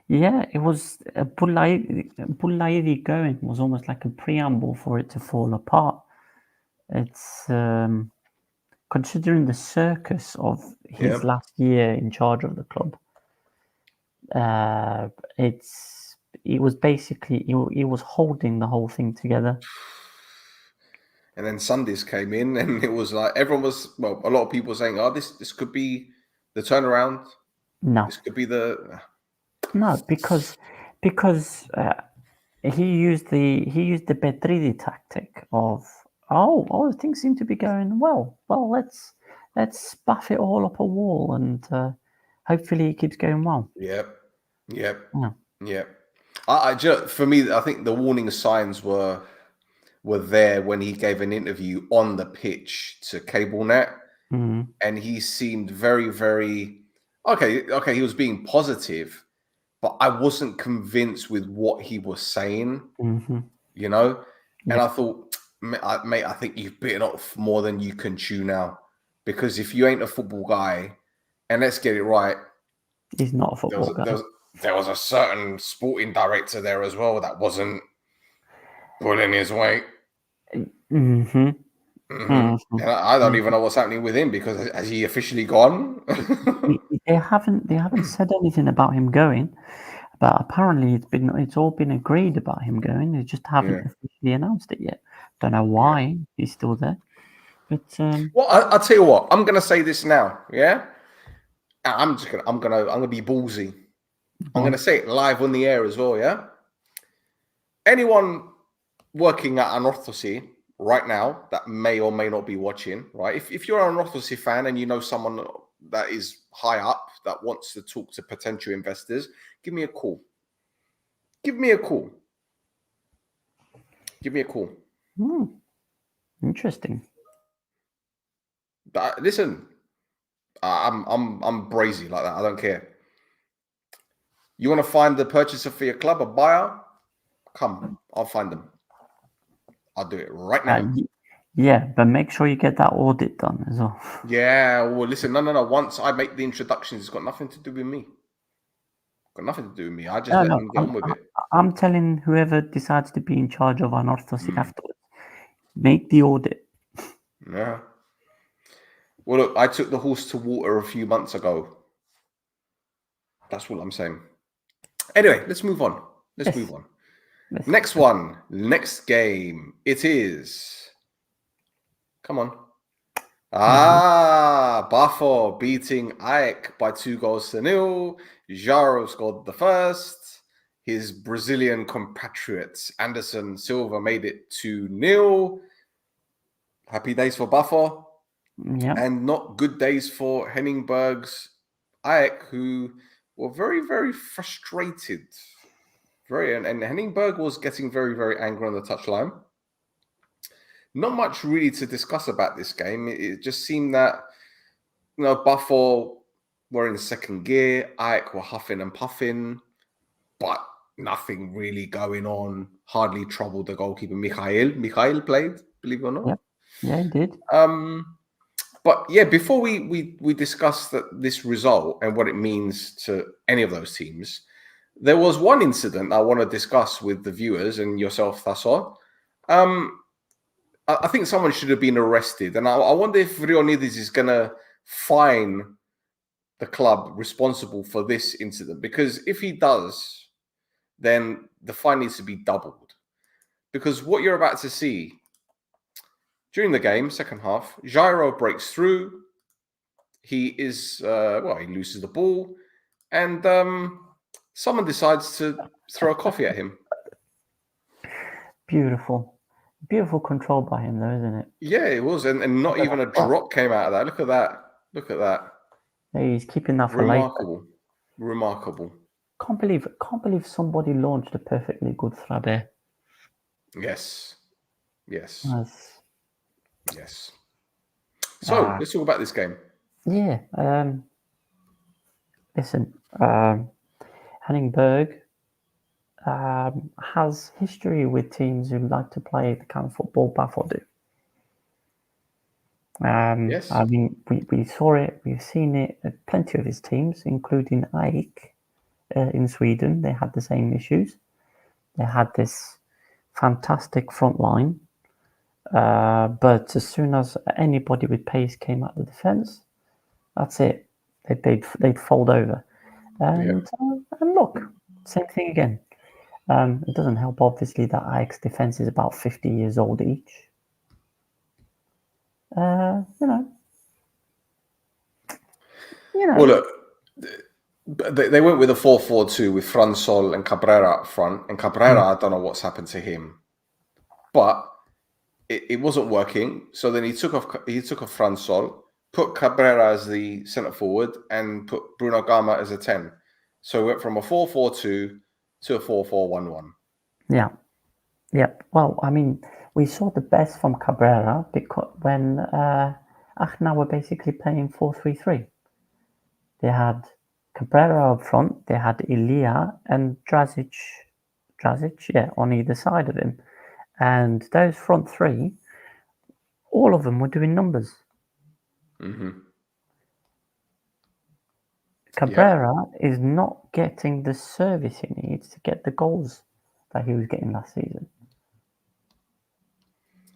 Speaker 3: Yeah, it was Boulaidi going was almost like a preamble for it to fall apart. It's considering the circus of his last year in charge of the club. It was basically he was holding the whole thing together.
Speaker 2: And then Sundays came in, and it was like everyone was a lot of people were saying, "Oh, this could be the turnaround."
Speaker 3: No,
Speaker 2: this could be the
Speaker 3: because he used the Petridi tactic of things seem to be going well. Well, let's buff it all up a wall, and hopefully it keeps going well.
Speaker 2: Yep. For me, I think the warning signs were there when he gave an interview on the pitch to CableNet, and he seemed very, very okay. He was being positive, but I wasn't convinced with what he was saying. And I thought, mate, I think you've bitten off more than you can chew now, because if you ain't a football guy, and let's get it right,
Speaker 3: he's not a football guy.
Speaker 2: There was a certain sporting director there as well that wasn't pulling his weight. And I don't even know what's happening with him, because has he officially gone?
Speaker 3: They haven't said anything about him going, but apparently it's all been agreed about him going. They just haven't officially announced it yet. Don't know why he's still there. But
Speaker 2: well, I'll tell you what, I'm going to say this now, I'm gonna be ballsy. I'm gonna say it live on the air as well. Yeah. Anyone working at Anorthosis right now that may or may not be watching, right? If you're an Anorthosis fan and you know someone that is high up that wants to talk to potential investors, give me a call. Give me a call. Give me a call.
Speaker 3: Interesting.
Speaker 2: Listen, I'm brazy like that. I don't care. You want to find the purchaser for your club, a buyer? Come, I'll find them. I'll do it right now.
Speaker 3: Yeah, but make sure you get that audit done as well.
Speaker 2: Yeah, well, listen, no. Once I make the introductions, it's got nothing to do with me. Got nothing to do with me. I just let them get on with it.
Speaker 3: I'm telling whoever decides to be in charge of Anorthosis afterwards, make the audit.
Speaker 2: Yeah. Well, look, I took the horse to water a few months ago. That's what I'm saying. Anyway, let's move on. Move on. Next one. Next game. It is. Come on. Pafos beating AEK by 2-0. Jaro scored the first. His Brazilian compatriots, Anderson Silva, made it 2-0. Happy days for Pafos.
Speaker 3: Yeah.
Speaker 2: And not good days for Henningberg's AEK, who were very, very frustrated. And Henningberg was getting very, very angry on the touchline. Not much really to discuss about this game. It just seemed that, Pafos were in second gear, AEK were huffing and puffing, but nothing really going on. Hardly troubled the goalkeeper, Mikhail played, believe it or not.
Speaker 3: Yeah, he did.
Speaker 2: But yeah, before we discuss this result and what it means to any of those teams, there was one incident I want to discuss with the viewers and yourself, Thasso. I think someone should have been arrested, and I wonder if Rionidis is going to fine the club responsible for this incident, because if he does, then the fine needs to be doubled. Because what you're about to see during the game, second half, Jairo breaks through. He is, he loses the ball, and someone decides to throw a coffee at him.
Speaker 3: Beautiful control by him, though, isn't it?
Speaker 2: Yeah, it was, and not even a drop came out of that. Look at that.
Speaker 3: Yeah, he's keeping that for
Speaker 2: Remarkable.
Speaker 3: Can't believe somebody launched a perfectly good frappe.
Speaker 2: Yes. So let's talk about this game.
Speaker 3: Yeah. Listen, Henningberg has history with teams who like to play the kind of football Pafos do.
Speaker 2: Yes.
Speaker 3: I mean, we saw it. We've seen it at plenty of his teams, including AEK in Sweden. They had the same issues. They had this fantastic front line, but as soon as anybody with pace came out the defense, that's it. They'd fold over. And look, same thing again. It doesn't help, obviously, that AEK's defense is about 50 years old each.
Speaker 2: Well, look, they went with a 4-4-2 with Fransol and Cabrera up front. And Cabrera, I don't know what's happened to him, but it wasn't working. So then he took off Fransol, put Cabrera as the centre forward, and put Bruno Gama as a 10. So we went from a 4-4-2 to a 4-4-1-1.
Speaker 3: Yeah. Well, I mean, we saw the best from Cabrera because when Achnas were basically playing 4-3-3. They had Cabrera up front, they had Ilya and Drazic, on either side of him. And those front three, all of them were doing numbers.
Speaker 2: Mm-hmm.
Speaker 3: Cabrera is not getting the service he needs to get the goals that he was getting last season.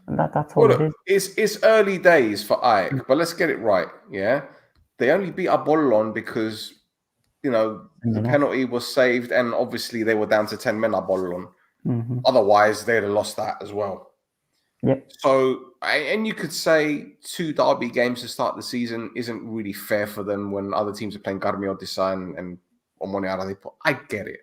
Speaker 3: And that's all it is.
Speaker 2: It's early days for AEK, but let's get it right, yeah? They only beat Apollon because, the penalty was saved, and obviously they were down to 10 men, Apollon.
Speaker 3: Mm-hmm.
Speaker 2: Otherwise, they'd have lost that as well.
Speaker 3: Yep.
Speaker 2: So, and you could say 2 derby games to start the season isn't really fair for them when other teams are playing Garmi Odessa and Omonia. I get it.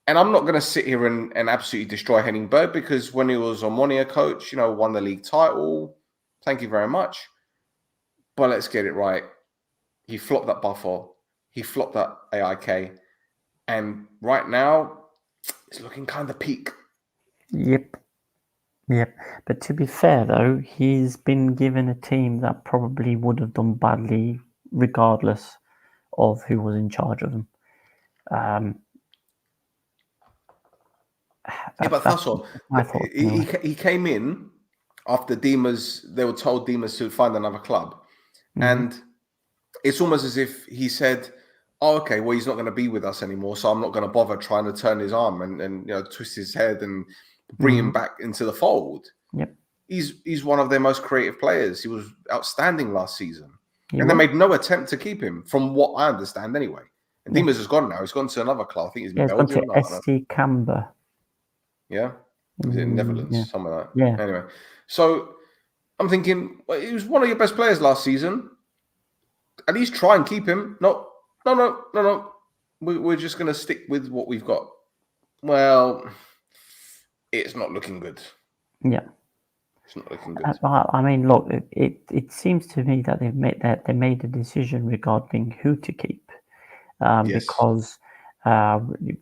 Speaker 2: And I'm not going to sit here and absolutely destroy Henning Berg because when he was Omonia coach, won the league title. Thank you very much. But let's get it right. He flopped at Buffalo. He flopped at AIK. And right now, it's looking kind of peak.
Speaker 3: Yep. But to be fair, though, he's been given a team that probably would have done badly regardless of who was in charge of them.
Speaker 2: But that's all. He came in after Dimas. They were told Dimas to find another club, and it's almost as if he said, "Oh, okay, well, he's not going to be with us anymore, so I'm not going to bother trying to turn his arm and twist his head and bring him back into the fold."
Speaker 3: Yep,
Speaker 2: he's one of their most creative players. He was outstanding last season, and they made no attempt to keep him, from what I understand, anyway. And Dimas has gone now. He's gone to another club. I think he's Belgium.
Speaker 3: He's gone to SC Camber.
Speaker 2: Yeah, is it in Netherlands? Something like that.
Speaker 3: Yeah.
Speaker 2: Anyway, so I'm thinking, well, he was one of your best players last season. At least try and keep him. No. We're just going to stick with what we've got. Well, it's not looking good.
Speaker 3: Yeah,
Speaker 2: it's not looking good.
Speaker 3: I mean, look, it seems to me that they made a decision regarding who to keep, because.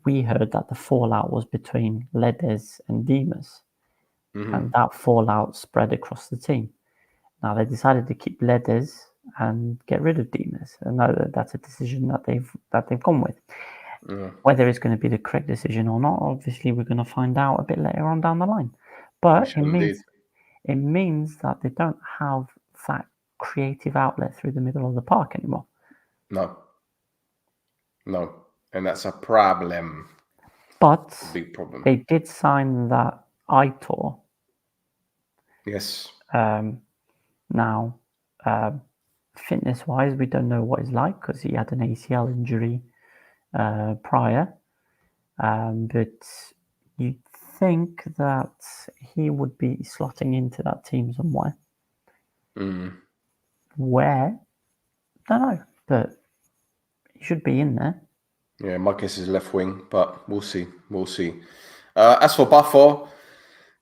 Speaker 3: We heard that the fallout was between Ledes and Dimas, and that fallout spread across the team. Now they decided to keep Ledes and get rid of Dimas, and that's a decision that they've gone with. Whether it's going to be the correct decision or not, obviously we're going to find out a bit later on down the line. But it means that they don't have that creative outlet through the middle of the park anymore.
Speaker 2: No. And that's a problem.
Speaker 3: But
Speaker 2: a big problem.
Speaker 3: They did sign that Aitor.
Speaker 2: Yes.
Speaker 3: Now, fitness-wise, we don't know what he's like because he had an ACL injury prior. But you'd think that he would be slotting into that team somewhere. Where? Don't know. But he should be in there.
Speaker 2: Yeah, my guess is left wing, but we'll see. As for Buffalo,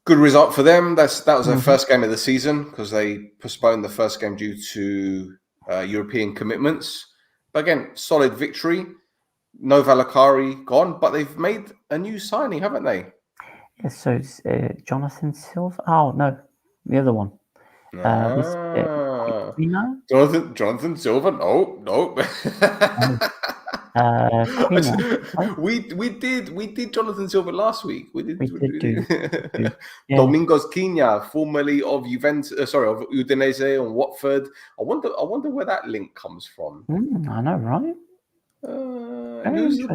Speaker 2: good result for them. That was their first game of the season because they postponed the first game due to European commitments. But again, solid victory. No Valakari gone, but they've made a new signing, haven't they?
Speaker 3: Yeah, so it's Jonathan Silva. Oh, no, the other one.
Speaker 2: Jonathan Silva? No. We did Jonathan Silva last week. We did do. Domingos Quina, formerly of Juventus, of Udinese and Watford. I wonder where that link comes from.
Speaker 3: I know, right?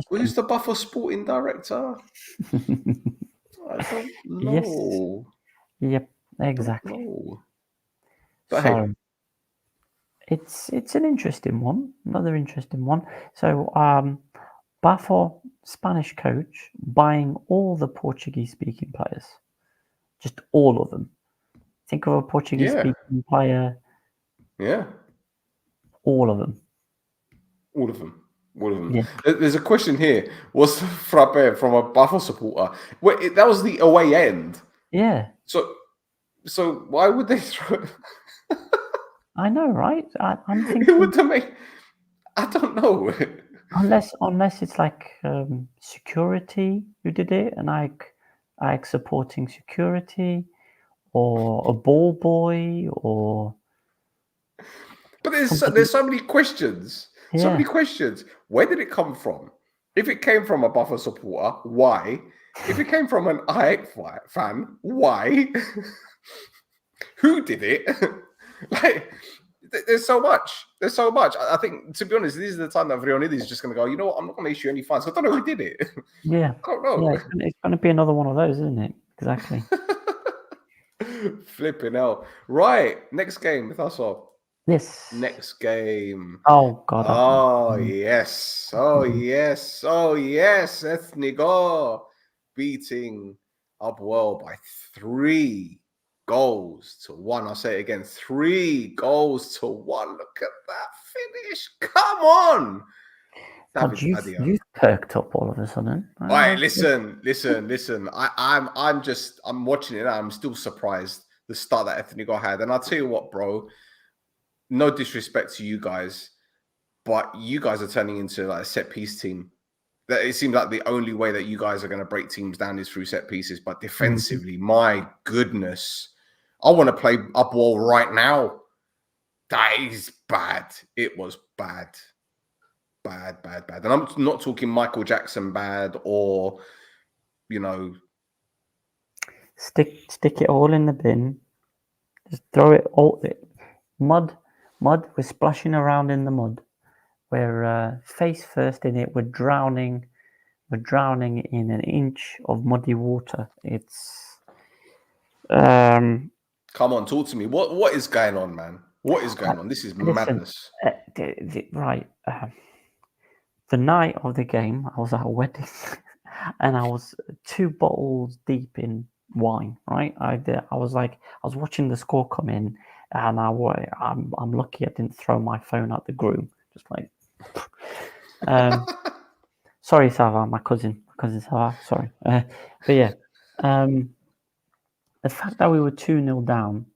Speaker 2: Who's the Buffer sporting director? I don't know.
Speaker 3: Yes. Yep, exactly.
Speaker 2: But
Speaker 3: so,
Speaker 2: hey.
Speaker 3: It's an interesting one, another interesting one. So, Bafo, Spanish coach, buying all the Portuguese-speaking players, just all of them. Think of a Portuguese-speaking player.
Speaker 2: Yeah.
Speaker 3: All of them.
Speaker 2: Yeah. There's a question here. What's the frappe from a Bafo supporter? That was the away end.
Speaker 3: Yeah.
Speaker 2: So why would they throw it?
Speaker 3: I know, right? I'm thinking.
Speaker 2: Who would they make? I don't know.
Speaker 3: Unless it's like security who did it, and I supporting security, or a ball boy, or.
Speaker 2: But there's so many questions. Yeah. So many questions. Where did it come from? If it came from a Buffer supporter, why? If it came from an AEK fan, why? Who did it? Like, there's so much. I think, to be honest, this is the time that Vrionides is just going to go, you know what, I'm not going to issue any fines. I don't know who did it.
Speaker 3: Yeah.
Speaker 2: I don't know.
Speaker 3: Yeah, it's going to be another one of those, isn't it? Exactly.
Speaker 2: Flipping hell. Right. Next game with us all.
Speaker 3: Yes.
Speaker 2: Next game.
Speaker 3: Oh, God.
Speaker 2: Oh, yes. Ethnikos beating APOEL by 3-1. I'll say it again, 3-1. Look at that finish. Come on.
Speaker 3: God, you've perked up all of a sudden.
Speaker 2: All right, listen. I'm watching it now. I'm still surprised the start that Ethnikos had. And I'll tell you what, bro, no disrespect to you guys, but you guys are turning into like a set piece team. That it seems like the only way that you guys are going to break teams down is through set pieces. But defensively, my goodness, I want to play APOEL right now. That is bad. It was bad. Bad. And I'm not talking Michael Jackson bad or,
Speaker 3: Stick it all in the bin. Just throw it all. Mud. We're splashing around in the mud. We're face first in it. We're drowning in an inch of muddy water. It's
Speaker 2: come on, talk to me. What is going on, man? What is going on? This is madness.
Speaker 3: Right. The night of the game, I was at a wedding, and I was 2 bottles deep in wine. Right. I was watching the score come in, and I'm lucky I didn't throw my phone at the groom. Just like. Sorry, Sava, my cousin Sava. Sorry, but yeah, the fact that we were 2-0 down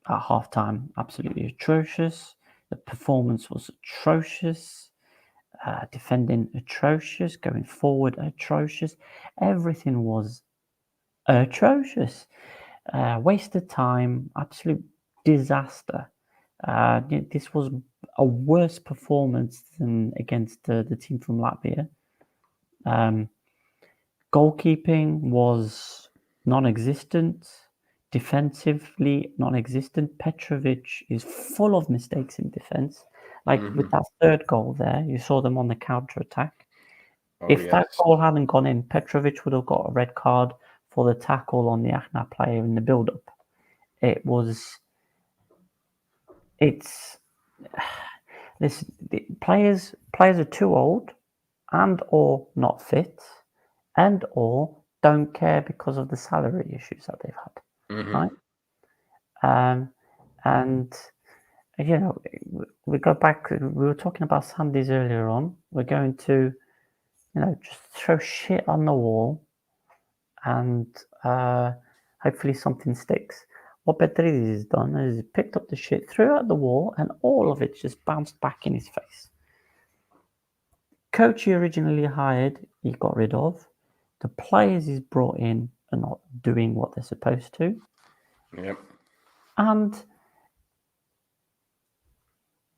Speaker 3: at halftime, absolutely atrocious. The performance was atrocious. Defending atrocious. Going forward atrocious. Everything was atrocious. Wasted time. Absolute disaster. This was a worse performance than against the team from Latvia. Goalkeeping was non-existent. Defensively non-existent. Petrovic is full of mistakes in defense. With that 3rd goal there, you saw them on the counter attack. If that goal hadn't gone in, Petrovic would have got a red card for the tackle on the Achnas player in the build-up. Listen, the players are too old and or not fit and or don't care because of the salary issues that they've had, right? And we go back. We were talking about Sundays earlier on. We're going to, just throw shit on the wall, and hopefully something sticks. What Petridis has done is picked up the shit, threw it at the wall, and all of it just bounced back in his face. Coach he originally hired, he got rid of. The players he's brought in are not doing what they're supposed to.
Speaker 2: Yep.
Speaker 3: And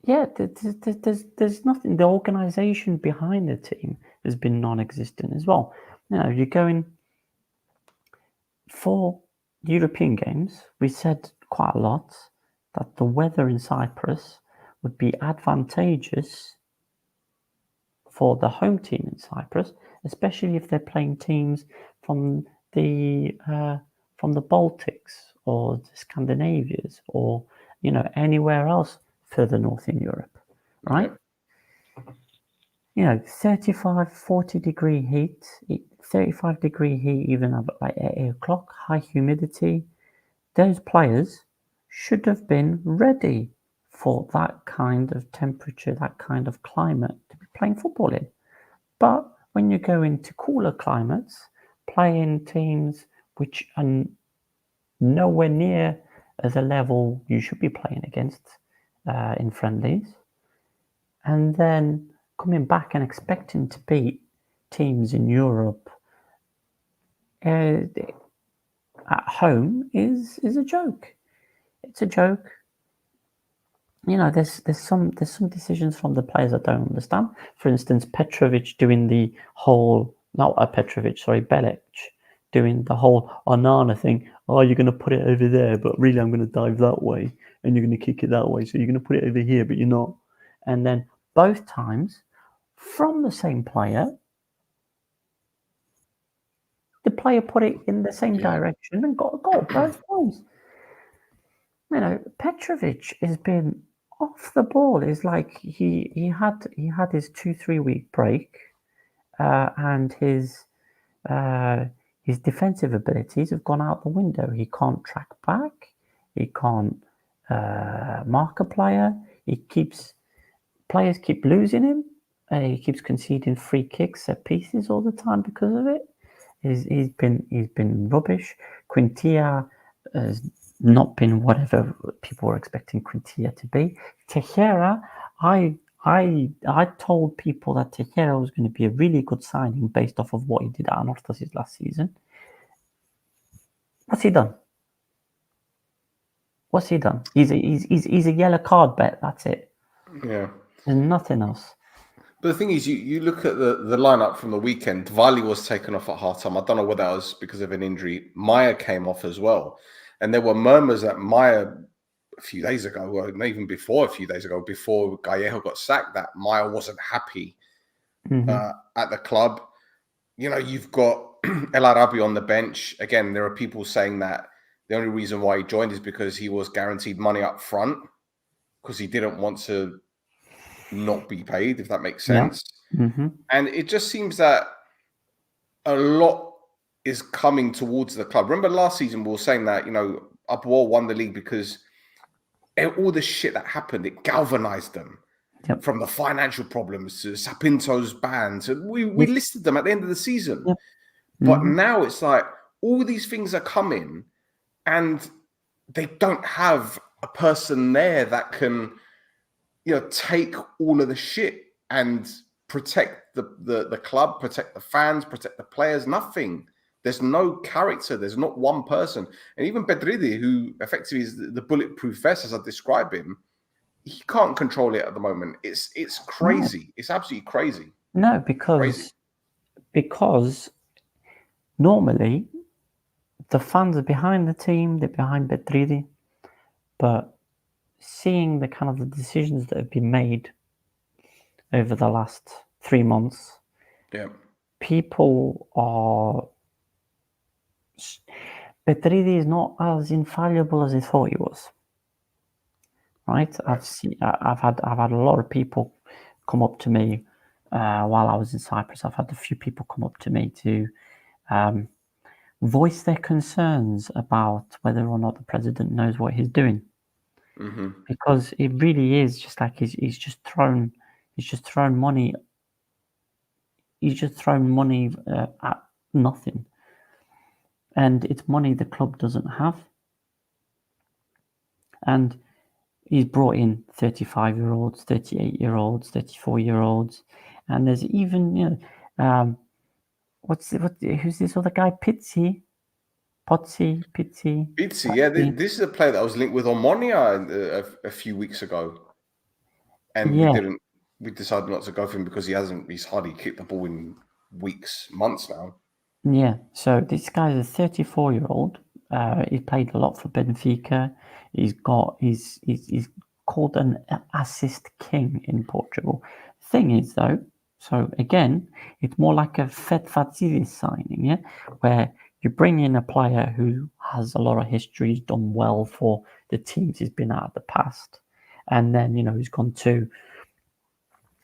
Speaker 3: there's nothing. The organisation behind the team has been non-existent as well. You're going for European games. We said quite a lot that the weather in Cyprus would be advantageous for the home team in Cyprus, especially if they're playing teams from the Baltics or the Scandinavias or anywhere else further north in Europe, right? Yep. 35, 40 degree heat, 35 degree heat, even at like 8 o'clock, high humidity. Those players should have been ready for that kind of temperature, that kind of climate to be playing football in. But when you go into cooler climates, playing teams which are nowhere near the level you should be playing against in friendlies, and then coming back and expecting to beat teams in Europe at home is a joke. It's a joke. There's some decisions from the players I don't understand. For instance, Belic doing the whole Onana thing. Oh, you're going to put it over there, but really I'm going to dive that way, and you're going to kick it that way. So you're going to put it over here, but you're not. And then both times, from the same player, the player put it in the same direction and got a goal both times. Petrovic has been off the ball. It's like he had his 2-3 week break, and his defensive abilities have gone out the window. He can't track back. He can't mark a player. Players keep losing him. He keeps conceding free kicks at pieces all the time because of it. He's been rubbish. Quintilla has not been whatever people were expecting Quintilla to be. Teixeira, I told people that Teixeira was going to be a really good signing based off of what he did at Anorthosis last season. What's he done? He's a yellow card bet. That's it.
Speaker 2: Yeah.
Speaker 3: There's nothing else.
Speaker 2: But the thing is, you look at the lineup from the weekend. Vali was taken off at halftime. I don't know whether that was because of an injury. Maya came off as well. And there were murmurs that Maya a few days ago, or even before a few days ago, before Gallejo got sacked, that Maya wasn't happy at the club. You know, you've got El Arabi on the bench. Again, there are people saying that the only reason why he joined is because he was guaranteed money up front because he didn't want to not be paid, if that makes sense.
Speaker 3: Yeah. Mm-hmm.
Speaker 2: And it just seems that a lot is coming towards the club. Remember last season we were saying that, you know, APOEL won the league because all the shit that happened, it galvanized them.
Speaker 3: Yep.
Speaker 2: From the financial problems to Pinto's ban. So we listed them at the end of the season.
Speaker 3: Yep.
Speaker 2: But now it's like all these things are coming and they don't have a person there that can, you know, take all of the shit and protect the club, protect the fans, protect the players. Nothing. There's no character. There's not one person. And even Pedridi, who effectively is the bulletproof vest, as I describe him, he can't control it at the moment. It's crazy. No. It's absolutely crazy.
Speaker 3: No, because normally the fans are behind the team, they're behind Pedridi, but seeing the kind of the decisions that have been made over the last 3 months, people are. Pedridi is not as infallible as they thought he was. Right? I've had a lot of people come up to me while I was in Cyprus. I've had a few people come up to me to voice their concerns about whether or not the president knows what he's doing.
Speaker 2: Mm-hmm.
Speaker 3: Because it really is just like he's just thrown money. He's just thrown money at nothing, and it's money the club doesn't have. And he's brought in 35-year-olds, 38-year-olds, 34-years-olds, and there's even, you know, who's this other guy? Pizzi.
Speaker 2: Yeah, this is a player that was linked with Omonia a few weeks ago, and we decided not to go for him because he's hardly kicked the ball in months now. Yeah,
Speaker 3: so this guy's a 34-year-old. He played a lot for Benfica. He's called an assist king in Portugal. Thing is, though, so again, it's more like a Fed signing, where you bring in a player who has a lot of history, he's done well for the teams he's been at in the past, and then, you know, he's gone to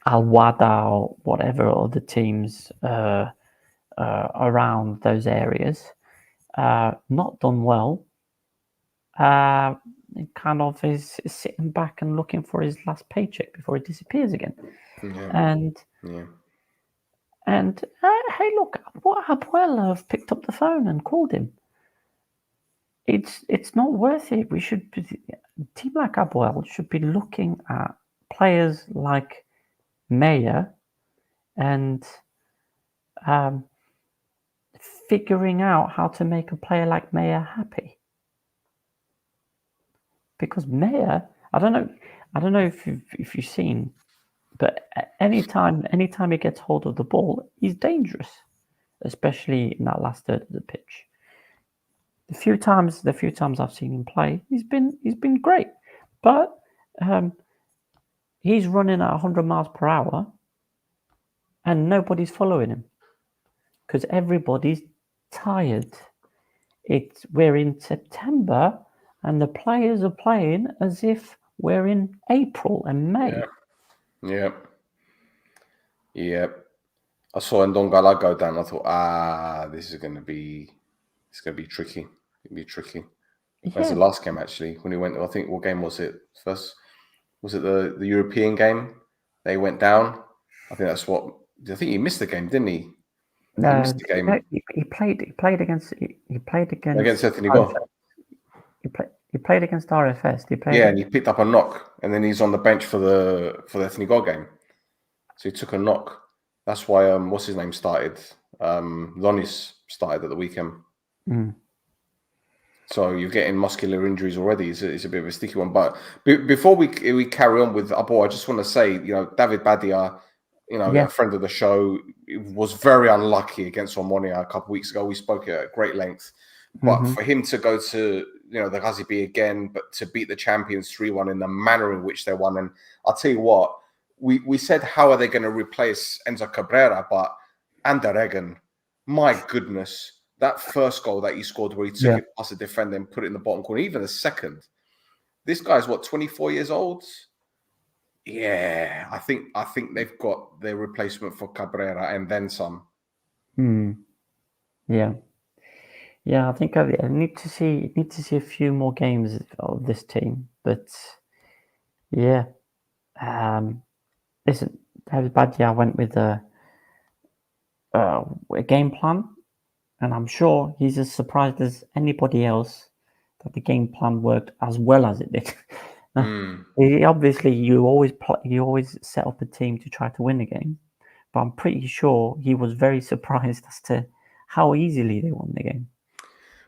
Speaker 3: Al Wada or whatever other teams around those areas, not done well. It kind of is sitting back and looking for his last paycheck before he disappears again. And hey, look, what APOEL have picked up the phone and called him. It's not worth it. We should be, a team like APOEL should be looking at players like Nea and figuring out how to make a player like Nea happy. Because Nea, I don't know if you've seen, but anytime he gets hold of the ball, he's dangerous, especially in that last third of the pitch. The few times I've seen him play, he's been great, but he's running at 100 miles per hour, and nobody's following him because everybody's tired. We're in September, and the players are playing as if we're in April and May.
Speaker 2: Yep. I saw Ndongala go down. I thought, this is going to be tricky. It's going to be tricky. Where's the last game, actually? When he went, I think, what game was it? First, was it the European game? They went down. I think that's what. I think he missed the game, didn't he? He missed the game.
Speaker 3: He played against
Speaker 2: Ethnikos.
Speaker 3: He played against RFS.
Speaker 2: And he picked up a knock, and then he's on the bench for the Ethnikos game. So he took a knock. That's why what's his name started? Lonis started at the weekend.
Speaker 3: Mm.
Speaker 2: So you're getting muscular injuries already. It's a bit of a sticky one. But before we carry on with APOEL, I just want to say, David Badia, a friend of the show, was very unlucky against Omonia a couple of weeks ago. We spoke at great length. But for him to go to the Ghazi B again, but to beat the champions 3-1 in the manner in which they won, and I'll tell you what, we said, how are they going to replace Enzo Cabrera? But Ander Egan, my goodness, that first goal that he scored where he took it past the defender and put it in the bottom corner, even the second. This guy's 24 years old? Yeah, I think they've got their replacement for Cabrera and then some.
Speaker 3: Yeah. Yeah, I think I need to see a few more games of this team, but yeah, listen, David Badia went with a game plan, and I'm sure he's as surprised as anybody else that the game plan worked as well as it did. Obviously, you always set up a team to try to win a game, but I'm pretty sure he was very surprised as to how easily they won the game.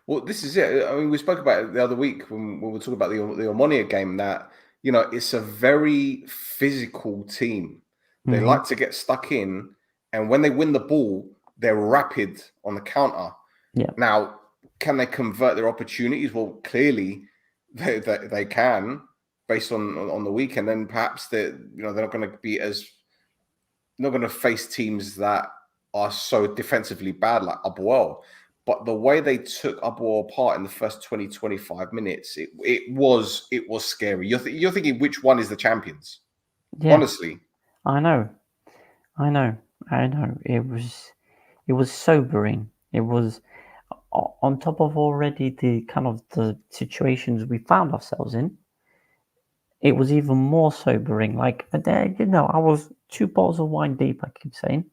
Speaker 2: Well, this is it. I mean, we spoke about it the other week when we were talking about the Omonia game, that, it's a very physical team. They like to get stuck in, and when they win the ball, they're rapid on the counter.
Speaker 3: Yeah.
Speaker 2: Now, can they convert their opportunities? Well, clearly they can, based on the weekend. Then perhaps they're not going to face teams that are so defensively bad like APOEL. But the way they took APOEL apart in the first 20, 25 minutes, it was scary. You're thinking, which one is the champions? Yeah. Honestly.
Speaker 3: I know. It was sobering. It was on top of already the kind of the situations we found ourselves in. It was even more sobering. Like, I was 2 bottles of wine deep, I keep saying.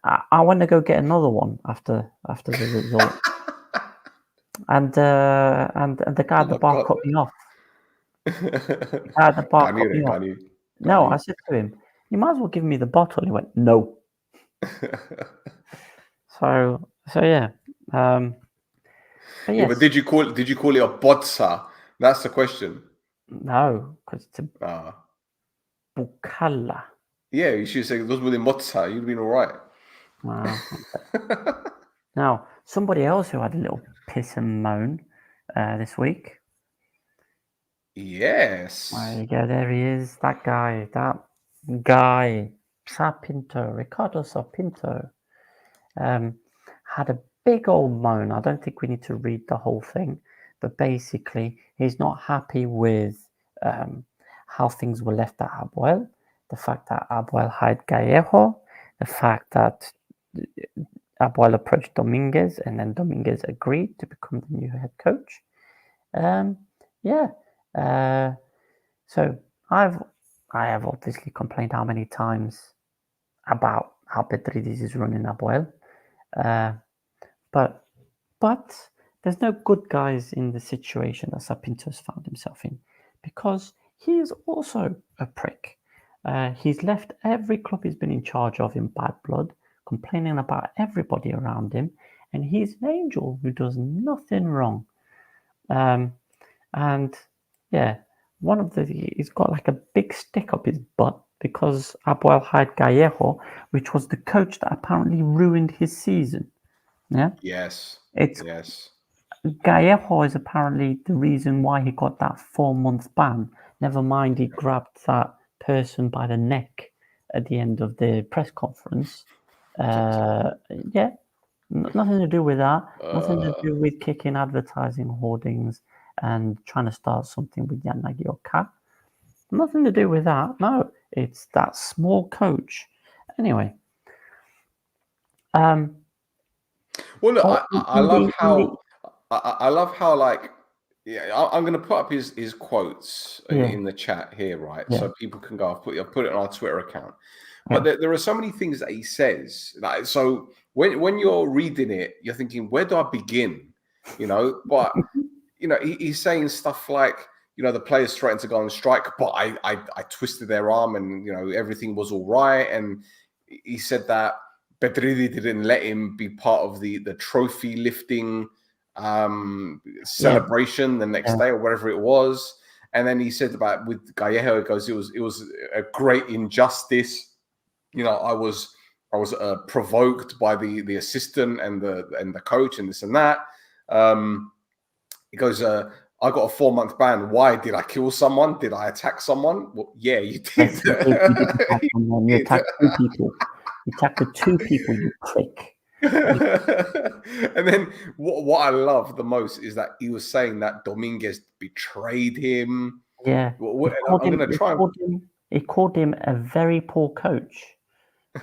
Speaker 3: I want to go get another one after the result, and the guy at the bar cut me off. The guy at the bar cut me off. No, I said to him, "You might as well give me the bottle." He went, "No." So yeah. But yes.
Speaker 2: Yeah, but did you call it a botsa? That's the question.
Speaker 3: No, because it's a bukala.
Speaker 2: Yeah, you should say those were the motsa. You'd have been all right.
Speaker 3: Wow. Now, somebody else who had a little piss and moan this week.
Speaker 2: Yes.
Speaker 3: There you go. There he is. That guy. Pinto. Ricardo Pinto. Had a big old moan. I don't think we need to read the whole thing, but basically, he's not happy with how things were left at APOEL. The fact that APOEL hired Gallejo. The fact that APOEL approached Dominguez, and then Dominguez agreed to become the new head coach. So I have obviously complained how many times about how Petridis is running APOEL, but there's no good guys in the situation that Sapinto's found himself in, because he is also a prick. He's left every club he's been in charge of in bad blood, complaining about everybody around him, and he's an angel who does nothing wrong. And yeah, he's got like a big stick up his butt because APOEL hired Gallejo, which was the coach that apparently ruined his season. Yeah.
Speaker 2: Yes.
Speaker 3: Gallejo is apparently the reason why he got that 4-month ban. Never mind, he grabbed that person by the neck at the end of the press conference. Nothing to do with that. Nothing to do with kicking advertising hoardings and trying to start something with Yanagi or Kat. Nothing to do with that. No, it's that small coach. Anyway,
Speaker 2: Well, look,
Speaker 3: Oh,
Speaker 2: I love how I love how like I'm going to put up his quotes
Speaker 3: yeah,
Speaker 2: in the chat here, right?
Speaker 3: yeah,
Speaker 2: So people can go. I've put it on our Twitter account. But
Speaker 3: yeah.
Speaker 2: there are so many things that he says. Like, so when you're reading it, you're thinking, where do I begin? You know, but you know, he's saying stuff like, you know, the players threatened to go on strike, but I twisted their arm, and you know everything was all right. And he said that Pedridi didn't let him be part of the trophy lifting
Speaker 3: Yeah,
Speaker 2: celebration the next
Speaker 3: yeah,
Speaker 2: day or whatever it was. And then he said about with Gallejo, it goes, it was a great injustice. You know, I was provoked by the assistant and the coach and this and that. He goes, I got a 4-month ban. Why? Did I kill someone? Did I attack someone? Well, yeah, you did.
Speaker 3: yes, you did attack someone. You
Speaker 2: You
Speaker 3: attacked two people. You attacked the two people, you prick.
Speaker 2: And then what I love the most is that he was saying that Dominguez betrayed him.
Speaker 3: Yeah.
Speaker 2: I'm going to try and...
Speaker 3: He called him a very poor coach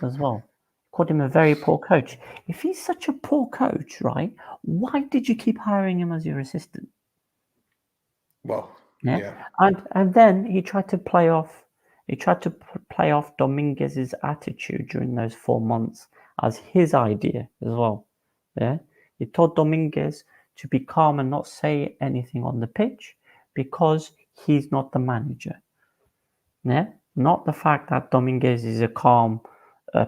Speaker 3: as well. Called him a very poor coach. If he's such a poor coach, right, why did you keep hiring him as your assistant?
Speaker 2: Well,
Speaker 3: Yeah.
Speaker 2: yeah.
Speaker 3: And then he tried to play off Dominguez's attitude during those 4 months as his idea as well. Yeah. He told Dominguez to be calm and not say anything on the pitch because he's not the manager. Yeah. Not the fact that Dominguez is a calm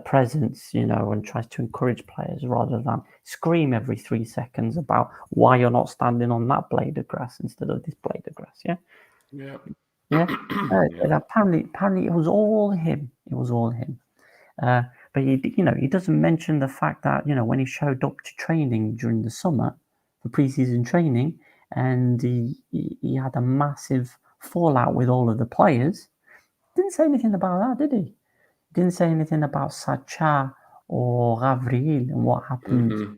Speaker 3: presence, you know, and tries to encourage players rather than scream every 3 seconds about why you're not standing on that blade of grass instead of this blade of grass. Yeah.
Speaker 2: Yeah.
Speaker 3: Yeah.
Speaker 2: Yeah.
Speaker 3: Apparently, it was all him. It was all him. But he doesn't mention the fact that, you know, when he showed up to training during the summer, the preseason training, and he had a massive fallout with all of the players. Didn't say anything about that, did he? Didn't say anything about Sacha or Gavril and what happened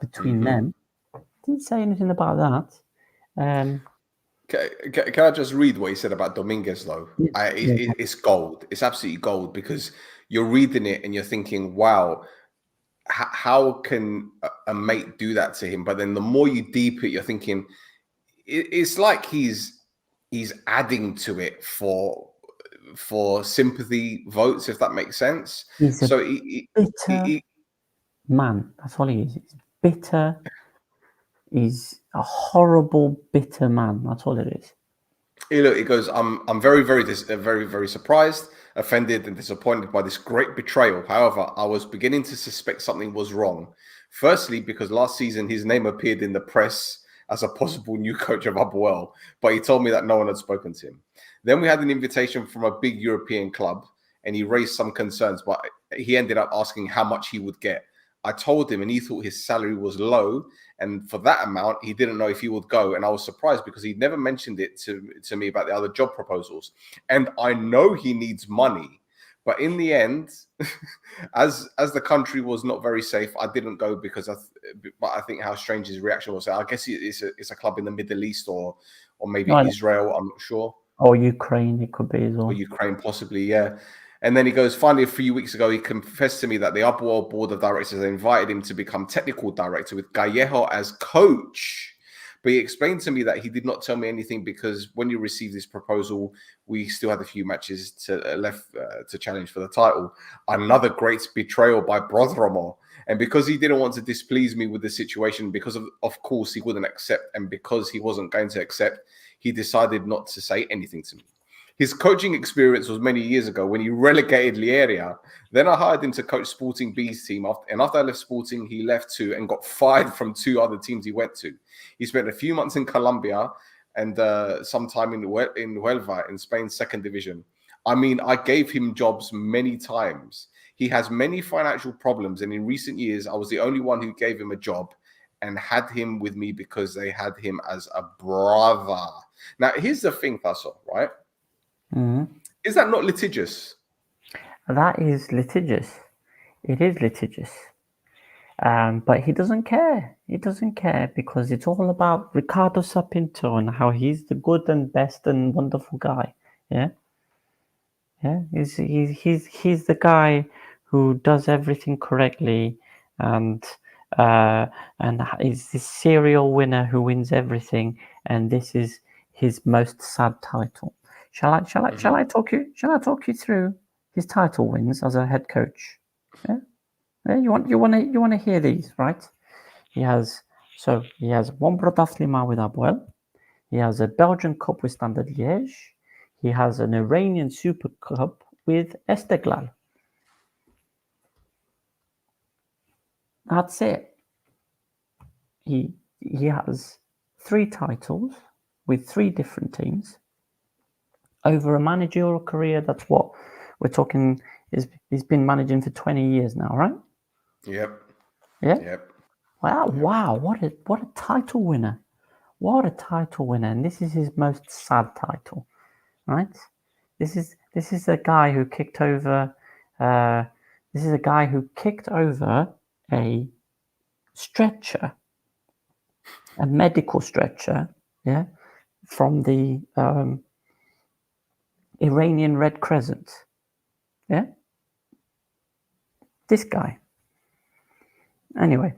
Speaker 3: between them. Didn't say anything about that.
Speaker 2: Can I just read what he said about Dominguez, though? It's gold. It's absolutely gold, because you're reading it and you're thinking, wow, how can a mate do that to him? But then the more you deep it, you're thinking, it's like he's adding to it for sympathy votes, if that makes sense.
Speaker 3: He's a
Speaker 2: So
Speaker 3: bitter man. That's all he is. He's bitter. He's a horrible, bitter man. That's all it is.
Speaker 2: He goes, I'm very, very surprised, offended, and disappointed by this great betrayal. However, I was beginning to suspect something was wrong. Firstly, because last season his name appeared in the press as a possible new coach of APOEL, but he told me that no one had spoken to him. Then we had an invitation from a big European club, and he raised some concerns, but he ended up asking how much he would get. I told him, and he thought his salary was low, and for that amount, he didn't know if he would go. And I was surprised because he'd never mentioned it to me about the other job proposals. And I know he needs money, but in the end, as the country was not very safe, I didn't go because but I think how strange his reaction was. I guess it's a club in the Middle East or maybe Israel. I'm not sure.
Speaker 3: Or Ukraine, it could be as well.
Speaker 2: Or Ukraine, possibly, yeah. And then he goes, finally, a few weeks ago, he confessed to me that the APOEL board of directors invited him to become technical director with Gallejo as coach. But he explained to me that he did not tell me anything because when you received this proposal, we still had a few matches left to challenge for the title. Another great betrayal by Brotheramo. And because he didn't want to displease me with the situation, because of course he wouldn't accept, and because he wasn't going to accept, he decided not to say anything to me. His coaching experience was many years ago when he relegated Lieria. Then I hired him to coach Sporting B's team. And after I left Sporting, he left too and got fired from 2 other teams he went to. He spent a few months in Colombia and some time in Huelva in Spain's 2nd division. I mean, I gave him jobs many times. He has many financial problems. And in recent years, I was the only one who gave him a job and had him with me because they had him as a brother. Now, here's the thing, Tasso, right?
Speaker 3: Mm-hmm.
Speaker 2: Is that not litigious?
Speaker 3: That is litigious. It is litigious. But he doesn't care. He doesn't care because it's all about Ricardo Sapinto and how he's the good and best and wonderful guy. Yeah, yeah. He's the guy who does everything correctly and he's this serial winner who wins everything, and this is his most sad title. Shall I talk you through his title wins as a head coach? Yeah, you want to hear these, right? He has one Brodaslima with APOEL. He has a Belgian Cup with Standard Liège. He has an Iranian Super Cup with Esteghlal. That's it. He has 3 titles with 3 different teams over a managerial career. That's what we're talking. He's been managing for 20 years now, right?
Speaker 2: Yep.
Speaker 3: Yeah.
Speaker 2: Yep.
Speaker 3: Wow! Yep. Wow! What a title winner! What a title winner! And this is his most sad title, right? This is a guy who kicked over. This is a guy who kicked over a stretcher, a medical stretcher, yeah, from the Iranian Red Crescent, yeah. This guy. Anyway,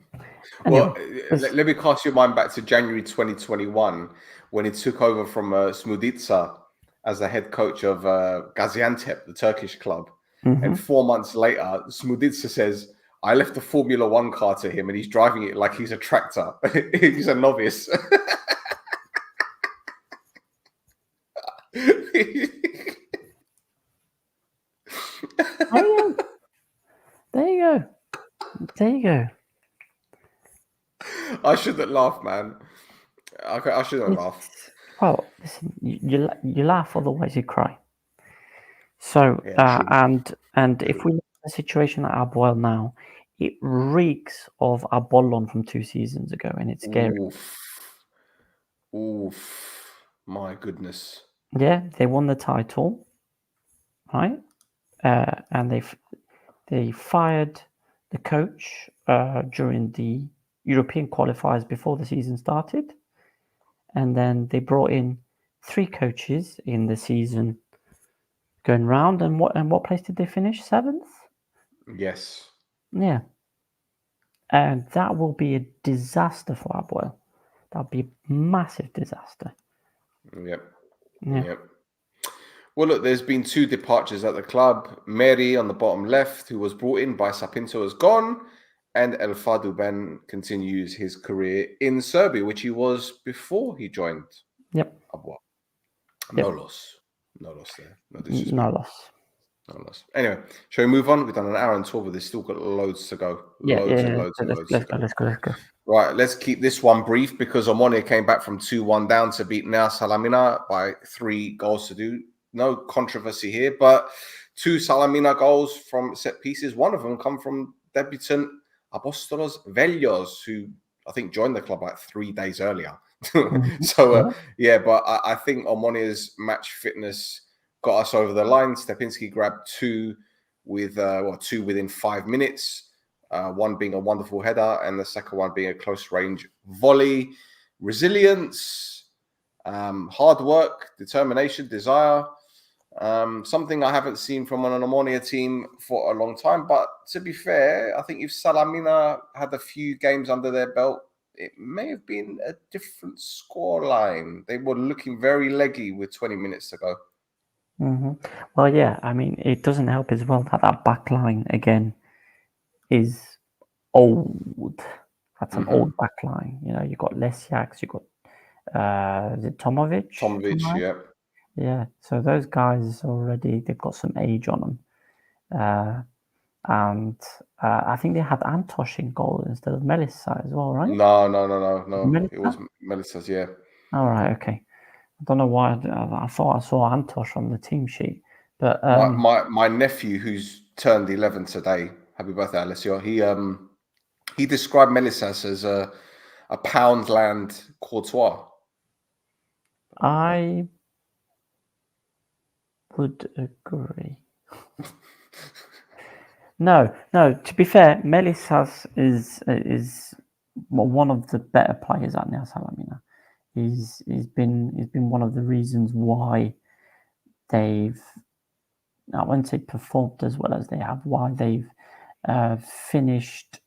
Speaker 2: well, let me cast your mind back to January 2021 when he took over from Smudica as the head coach of Gaziantep, the Turkish club. Mm-hmm. And 4 months later, Smudica says, I left the Formula 1 car to him and he's driving it like he's a tractor. He's a novice.
Speaker 3: There you go.
Speaker 2: I shouldn't laugh, man. I shouldn't laugh.
Speaker 3: Well, listen, you laugh, otherwise you cry. So, and if we look at the situation at APOEL now, it reeks of Apollon from 2 seasons ago, and it's scary.
Speaker 2: Oof. My goodness.
Speaker 3: Yeah, they won the title, right? And they fired the coach during the European qualifiers before the season started, and then they brought in 3 coaches in the season going round. And what place did they finish? 7th.
Speaker 2: Yes.
Speaker 3: Yeah. And that will be a disaster for APOEL. That'll be a massive disaster.
Speaker 2: Yep. Well, look, there's been 2 departures at the club. Mary on the bottom left, who was brought in by Pinto, is gone. And El Fadu Ben continues his career in Serbia, which he was before he joined.
Speaker 3: Yep.
Speaker 2: APOEL. No loss there.
Speaker 3: No loss.
Speaker 2: Anyway, shall we move on? We've done an hour and 12, but there's still got loads to go. Loads to go. Right, let's keep this one brief because Omonia came back from 2-1 down to beat Nea Salamina by 3 goals to do. No controversy here, but 2 Salamina goals from set pieces. One of them come from debutant Apostolos Velios, who I think joined the club like 3 days earlier. So, but I think Omonia's match fitness got us over the line. Stepinski grabbed 2 within 5 minutes. One being a wonderful header, and the second one being a close range volley. Resilience, hard work, determination, desire. Something I haven't seen from an Omonia team for a long time. But to be fair, I think if Salamina had a few games under their belt, it may have been a different scoreline. They were looking very leggy with 20 minutes to go.
Speaker 3: Mm-hmm. Well, yeah, I mean, it doesn't help as well that back line again is old. That's an old back line. You know, you got Lesiaks, you got is it Tomovic?
Speaker 2: Yeah.
Speaker 3: Yeah. So those guys already, they've got some age on them. And I think they had Antosh in goal instead of Melissa as well, right?
Speaker 2: No. It was Melissa's, yeah.
Speaker 3: All right, okay. I don't know why I thought I saw Antosh on the team sheet, but
Speaker 2: my nephew, who's turned 11 today, happy birthday, Alessio. He described Melissa as a Poundland Courtois.
Speaker 3: I would agree. No. To be fair, Melisas is one of the better players at Nea Salamina. He's been one of the reasons why they've, I wouldn't say performed as well as they have, why they've finished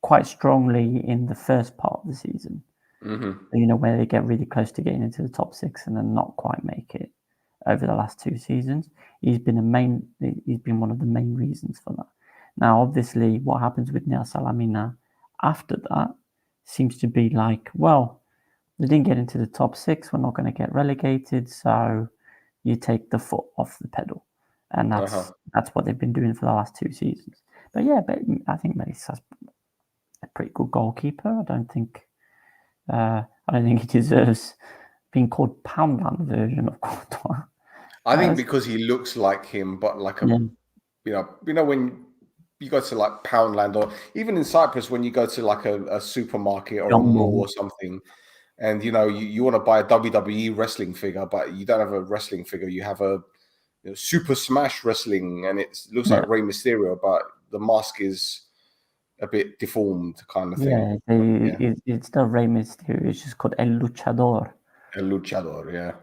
Speaker 3: quite strongly in the first part of the season. Where they get really close to getting into the top 6 and then not quite make it over the last 2 seasons. He's been one of the main reasons for that. Now, obviously, what happens with Nea Salamina after that seems to be like, well, they didn't get into the top 6. We're not going to get relegated, so you take the foot off the pedal, and that's what they've been doing for the last 2 seasons. But yeah, I think Melissa's a pretty good goalkeeper. I don't think he deserves being called Poundland version of Courtois.
Speaker 2: I think because he looks like him, but like when you go to like Poundland, or even in Cyprus when you go to like a supermarket or a mall or something, and you want to buy a WWE wrestling figure, but you don't have a wrestling figure, you have a Super Smash Wrestling, and it looks like Rey Mysterio, but the mask is a bit deformed, kind of thing.
Speaker 3: It's not Rey Mysterio, it's just called El Luchador.
Speaker 2: El Luchador, yeah.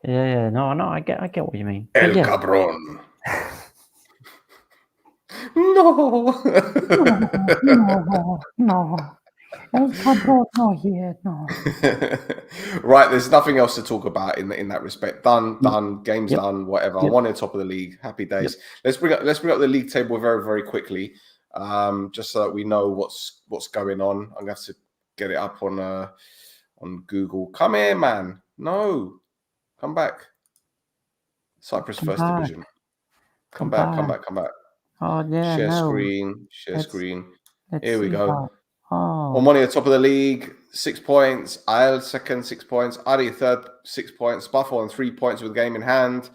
Speaker 3: No, I get what you mean.
Speaker 2: El Cabron. No. El Cabron, not here, no. Right, there's nothing else to talk about in that respect. Done, game's done, whatever. I'm on the top of the league. Happy days. Let's bring up the league table very, very quickly. Just so that we know what's going on. I'm gonna have to get it up on Google. Come here, man. No, come back. Cyprus First Division. Come back.
Speaker 3: Oh yeah.
Speaker 2: Share
Speaker 3: screen.
Speaker 2: Here we go. Omonia top of the league, 6 points. APOEL second, 6 points. Aris third, 6 points. Pafos on 3 points with a game in hand.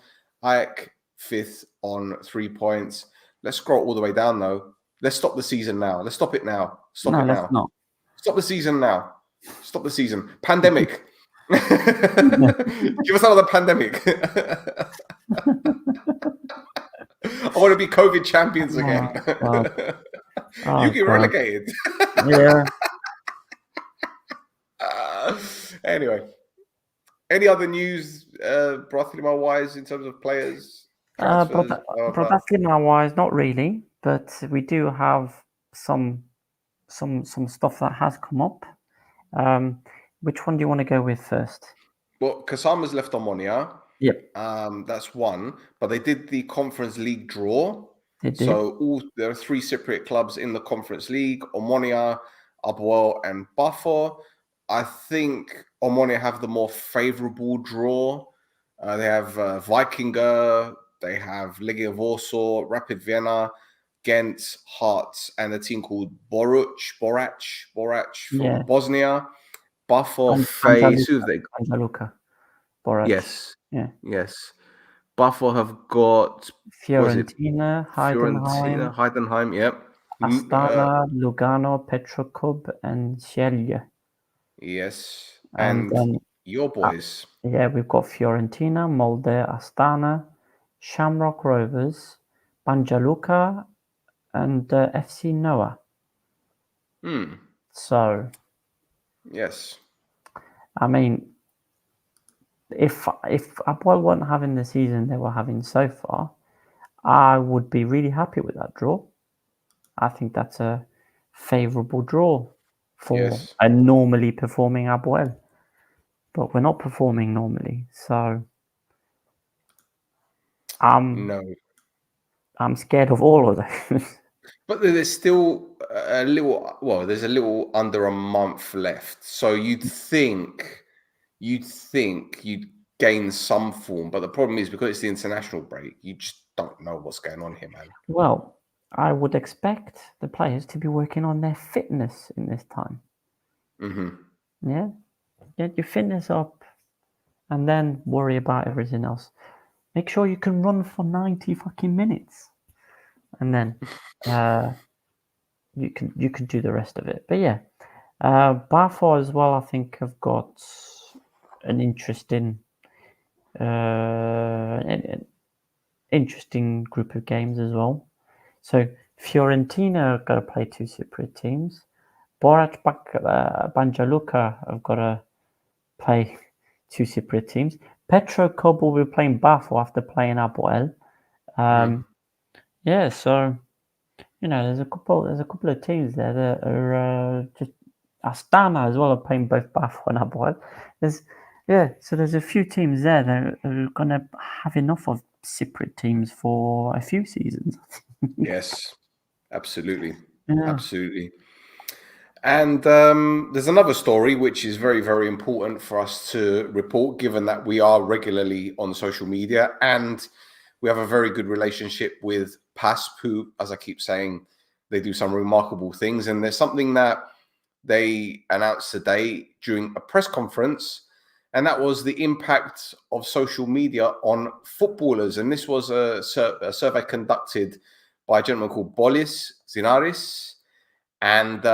Speaker 2: AEK fifth on 3 points. Let's scroll all the way down though. Let's stop the season now. Let's stop it now. Stop the season now. Stop the season. Pandemic. Give us another pandemic. I want to be COVID champions again. You get relegated.
Speaker 3: Yeah.
Speaker 2: Anyway, any other news, Paralimni-wise, in terms of players?
Speaker 3: Paralimni-wise, not really, but we do have some stuff that has come up. Which one do you want to go with first?
Speaker 2: Well, Kasama's left Omonia.
Speaker 3: Yep.
Speaker 2: That's one. But they did the Conference League draw.
Speaker 3: They did.
Speaker 2: So there are 3 Cypriot clubs in the Conference League: Omonia, APOEL, and Pafos. I think Omonia have the more favourable draw. They have Vikingur, they have Legia Warsaw, Rapid Vienna, Ghent, Hearts, and a team called Borac from Bosnia. Pafos face. Who have they got?
Speaker 3: Banja Luka.
Speaker 2: Yes. Pafos have got
Speaker 3: Fiorentina,
Speaker 2: Heidenheim, yep.
Speaker 3: Astana, Lugano, Petrokub, and Celje.
Speaker 2: Yes. And then your boys.
Speaker 3: We've got Fiorentina, Molde, Astana, Shamrock Rovers, Banja Luka, and FC Noah. So,
Speaker 2: yes.
Speaker 3: I mean, if APOEL weren't having the season they were having so far, I would be really happy with that draw. I think that's a favourable draw for a normally performing APOEL. But we're not performing normally, so I'm scared of all of those.
Speaker 2: But there's still there's a little under a month left. So you'd think you'd gain some form. But the problem is, because it's the international break, you just don't know what's going on here, man.
Speaker 3: Well, I would expect the players to be working on their fitness in this time. Yeah? Get your fitness up and then worry about everything else. Make sure you can run for 90 fucking minutes. And then you can do the rest of it. But yeah, Pafos as well, I think, have got an interesting group of games as well. So Fiorentina have got to play 2 Cypriot teams. Borac Banja Luka have got to play 2 Cypriot teams. Petrokub will be playing Pafos after playing APOEL. So there's a couple of teams there that are just Astana as well are playing both Pafos and APOEL. So there's a few teams there that are going to have enough of Cypriot teams for a few seasons.
Speaker 2: Yes, absolutely,
Speaker 3: Yeah.
Speaker 2: absolutely. And there's another story which is very, very important for us to report, given that we are regularly on social media and we have a very good relationship with PASP, who, as I keep saying, they do some remarkable things. And there's something that they announced today during a press conference, and that was the impact of social media on footballers. And this was a survey conducted by a gentleman called Bolis Zinaris, and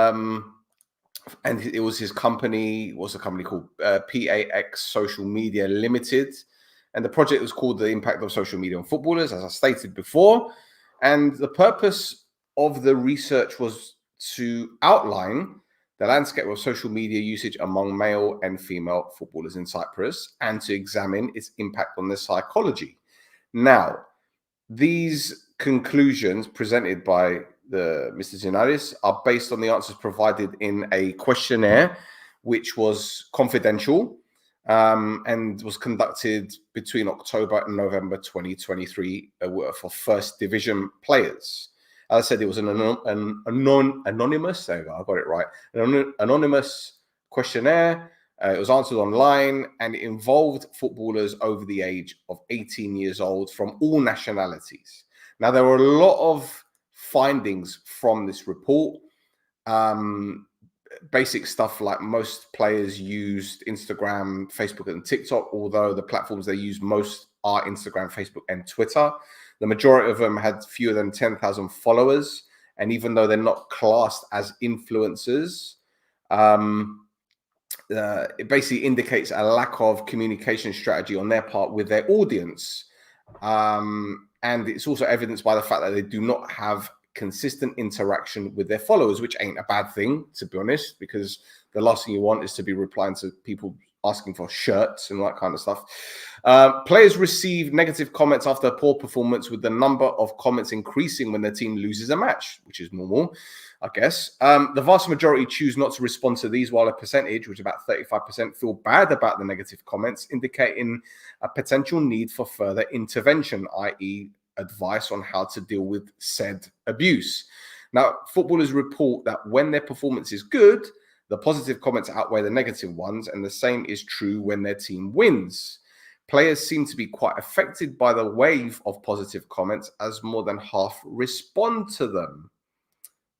Speaker 2: it was his company. What's the company called? PAX Social Media Limited, and the project was called "The Impact of Social Media on Footballers," as I stated before. And the purpose of the research was to outline the landscape of social media usage among male and female footballers in Cyprus, and to examine its impact on their psychology. Now, these conclusions presented by the Mr. Zinaris are based on the answers provided in a questionnaire, which was confidential and was conducted between October and November 2023 for first division players. As I said, it was an anonymous, there we go, I got it right, an anonymous questionnaire. It was answered online, and it involved footballers over the age of 18 years old from all nationalities. Now, there were a lot of findings from this report. Basic stuff like most players used Instagram, Facebook, and TikTok, although the platforms they use most are Instagram, Facebook, and Twitter. The majority of them had fewer than 10,000 followers. And even though they're not classed as influencers, it basically indicates a lack of communication strategy on their part with their audience. And it's also evidenced by the fact that they do not have consistent interaction with their followers, which ain't a bad thing, to be honest, because the last thing you want is to be replying to people asking for shirts and that kind of stuff. Players receive negative comments after a poor performance, with the number of comments increasing when their team loses a match, which is normal, I guess. The vast majority choose not to respond to these, while a percentage, which is about 35%, feel bad about the negative comments, indicating a potential need for further intervention, i.e. advice on how to deal with said abuse. Now, footballers report that when their performance is good, the positive comments outweigh the negative ones, and the same is true when their team wins. Players seem to be quite affected by the wave of positive comments, as more than half respond to them,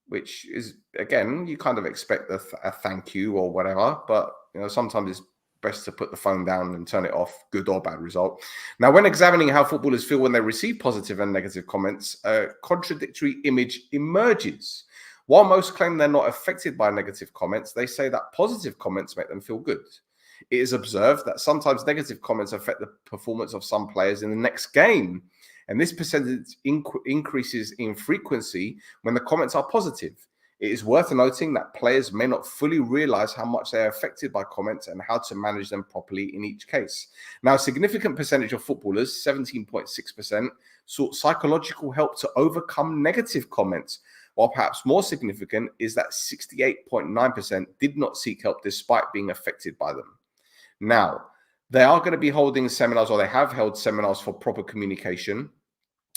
Speaker 2: which is, again, you kind of expect a thank you or whatever, but sometimes it's best to put the phone down and turn it off, good or bad result. Now, when examining how footballers feel when they receive positive and negative comments, a contradictory image emerges. While most claim they're not affected by negative comments, they say that positive comments make them feel good. It is observed that sometimes negative comments affect the performance of some players in the next game, and this percentage increases in frequency when the comments are positive. It is worth noting that players may not fully realize how much they are affected by comments and how to manage them properly in each case. Now, a significant percentage of footballers, 17.6%, sought psychological help to overcome negative comments, while perhaps more significant is that 68.9% did not seek help despite being affected by them. Now, they are going to be holding seminars, or they have held seminars for proper communication.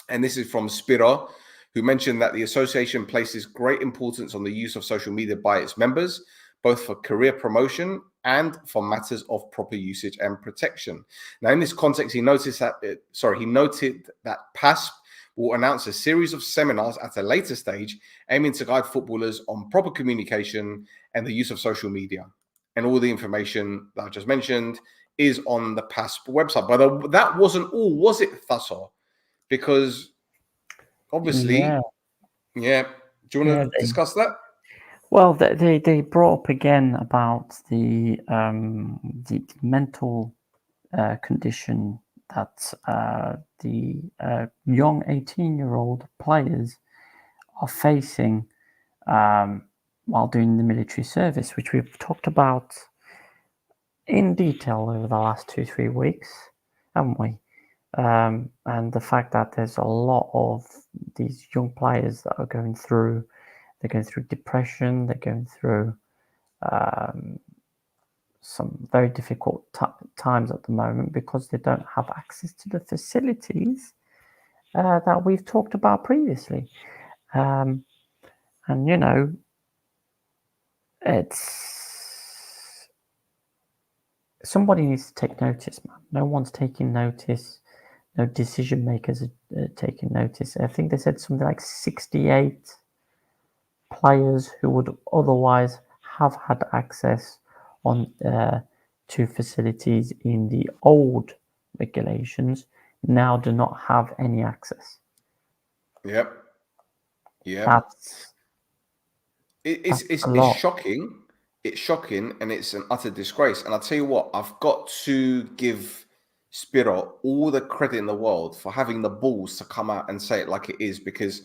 Speaker 2: And this is from Spiro, who mentioned that the association places great importance on the use of social media by its members, both for career promotion and for matters of proper usage and protection. Now, in this context, he noted that PASP will announce a series of seminars at a later stage, aiming to guide footballers on proper communication and the use of social media. And all the information that I just mentioned is on the PASP website. But that wasn't all, was it, Thasso? Because obviously, yeah. Do you want to discuss that?
Speaker 3: Well, they brought up again about the mental condition that the young 18-year-old players are facing while doing the military service, which we've talked about in detail over the last 2-3 weeks, haven't we? And the fact that there's a lot of these young players that are going through depression, they're going through some very difficult times at the moment because they don't have access to the facilities that we've talked about previously. And it's somebody needs to take notice, man. No one's taking notice. No decision makers are taking notice. I think they said something like 68 players who would otherwise have had access on to facilities in the old regulations now do not have any access.
Speaker 2: Yep. It's shocking. It's shocking, and it's an utter disgrace. And I'll tell you what, I've got to give Cypriot all the credit in the world for having the balls to come out and say it like it is, because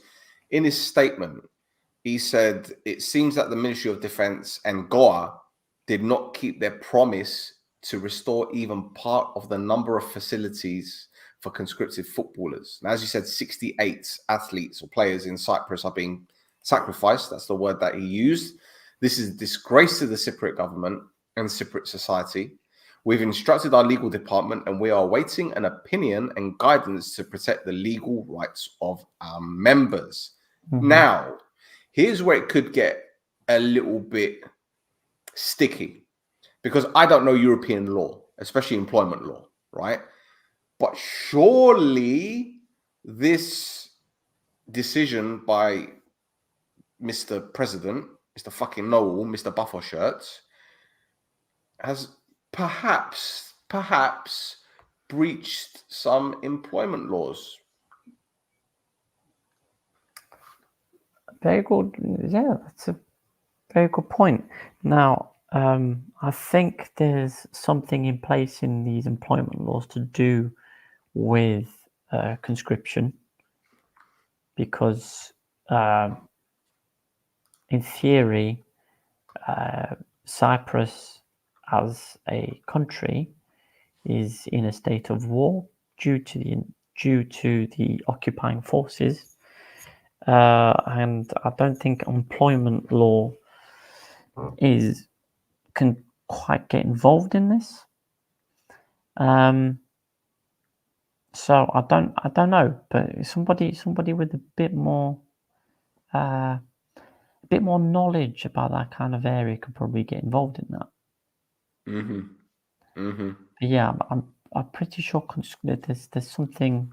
Speaker 2: in his statement, he said, it seems that the Ministry of Defense and Goa did not keep their promise to restore even part of the number of facilities for conscripted footballers. And as you said, 68 athletes or players in Cyprus are being sacrificed. That's the word that he used. This is a disgrace to the Cypriot government and Cypriot society. We've instructed our legal department and we are awaiting an opinion and guidance to protect the legal rights of our members. Mm-hmm. Now, here's where it could get a little bit sticky, because I don't know European law, especially employment law, right? But surely this decision by Mr. President, Mr. fucking Noel, Mr. Pafos shirts, has perhaps breached some employment laws.
Speaker 3: Very good. Yeah, that's a very good point. Now, I think there's something in place in these employment laws to do with conscription, because in theory, Cyprus as a country is in a state of war due to the occupying forces, and I don't think employment law can quite get involved in this. So I don't know, but somebody with a bit more knowledge about that kind of area could probably get involved in that. But yeah, I'm pretty sure there's something.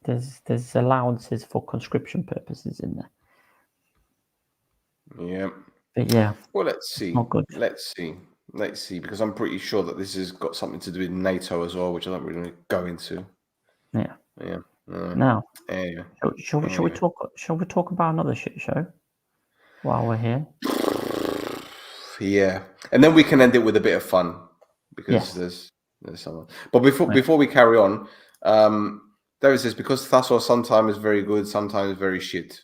Speaker 3: There's allowances for conscription purposes in there.
Speaker 2: Yeah.
Speaker 3: But yeah.
Speaker 2: Well, let's see.
Speaker 3: Not good.
Speaker 2: Let's see, because I'm pretty sure that this has got something to do with NATO as well, which I don't really go into.
Speaker 3: Yeah.
Speaker 2: Yeah.
Speaker 3: Now,
Speaker 2: yeah.
Speaker 3: Shall we talk about another shit show while we're here?
Speaker 2: Yeah, and then we can end it with a bit of fun, because there's someone. But before we carry on, David says, because Thasos sometimes is very good, sometimes very shit.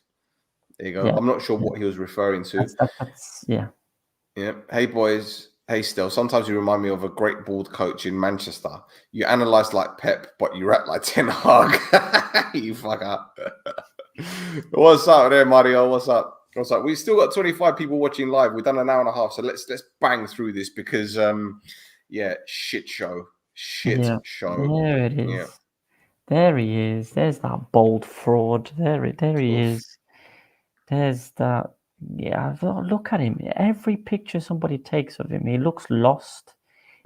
Speaker 2: There you go. Yeah. I'm not sure what he was referring to.
Speaker 3: That's
Speaker 2: Yeah. Hey boys. Hey Stel. Sometimes you remind me of a great bald coach in Manchester. You analyze like Pep, but you rap like Ten Hag. You fuck up. What's up there, Mario? What's up? We still got 25 people watching live. We've done an hour and a half, so let's bang through this, because shit show.
Speaker 3: There it is.
Speaker 2: Yeah.
Speaker 3: There he is. There's that bold fraud. There he is. There's that. Yeah, look at him. Every picture somebody takes of him, he looks lost.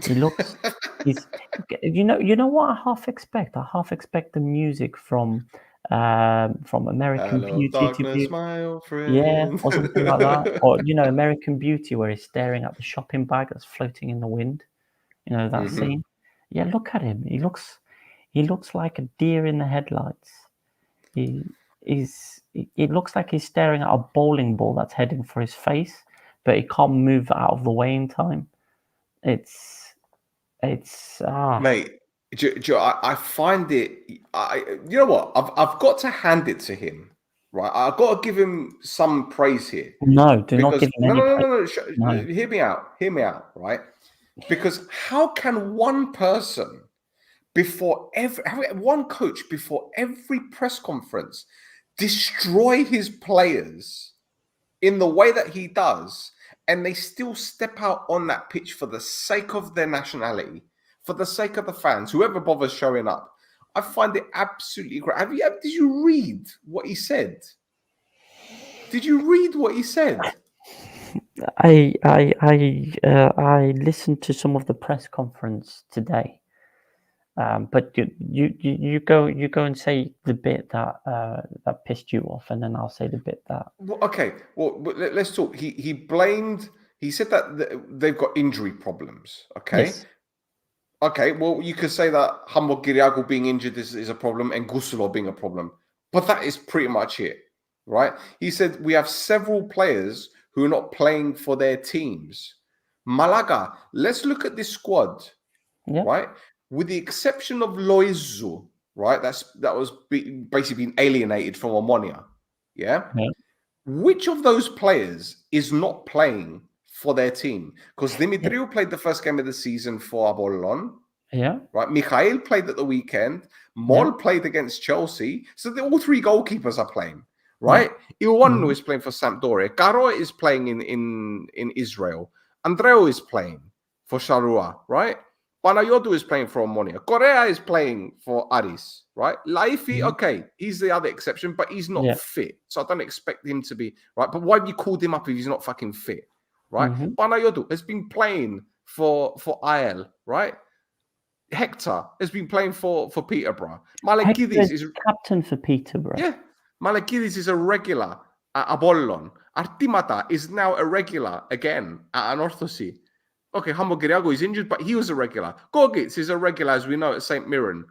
Speaker 3: He looks. You know what I half expect? I half expect the music from American Beauty
Speaker 2: darkness, my old friend.
Speaker 3: Yeah, or something like that. Or American Beauty, where he's staring at the shopping bag that's floating in the wind. You know that scene. Yeah, look at him. He looks like a deer in the headlights. It looks like he's staring at a bowling ball that's heading for his face, but he can't move out of the way in time. It's
Speaker 2: mate. I find it. You know what? I've got to hand it to him, right? I've got to give him some praise here.
Speaker 3: No, do not give him any praise.
Speaker 2: No. Hear me out, right? Because how can one person before one coach before every press conference destroy his players in the way that he does, and they still step out on that pitch for the sake of their nationality, for the sake of the fans, whoever bothers showing up. I find it absolutely great. Did you read what he said? Did you read what he said?
Speaker 3: I listened to some of the press conference today, but you go and say the bit that that pissed you off, and then I'll say the bit that.
Speaker 2: Okay, well, let's talk. He said that they've got injury problems. Okay.
Speaker 3: Yes.
Speaker 2: Okay, well, you could say that Hamburg Giriago being injured is a problem and Gusolo being a problem. But that is pretty much it, right? He said we have several players who are not playing for their teams. Malaga, let's look at this squad, right? With the exception of Loizu, right? That was basically been alienated from Omonia, yeah? Which of those players is not playing for their team? Because Dimitriou played the first game of the season for Apollon.
Speaker 3: Yeah.
Speaker 2: Right. Mikhail played at the weekend. Mol played against Chelsea. So all three goalkeepers are playing. Right. Iwanu is playing for Sampdoria. Caro is playing in Israel. Andreu is playing for Charleroi. Right. Panayotou is playing for Omonia. Correa is playing for Aris. Right. Laifi, okay, he's the other exception, but he's not fit. So I don't expect him to be right. But why have you called him up if he's not fucking fit? Right. Panayotou has been playing for IL, right? Hector has been playing for Peterborough. Malakidis is
Speaker 3: captain for Peterborough.
Speaker 2: Yeah. Malakidis is a regular at Apollon. Artimata is now a regular again at Anorthosis. Okay, Hamburg Giriago is injured, but he was a regular. Gorgitz is a regular, as we know, at St. Mirren.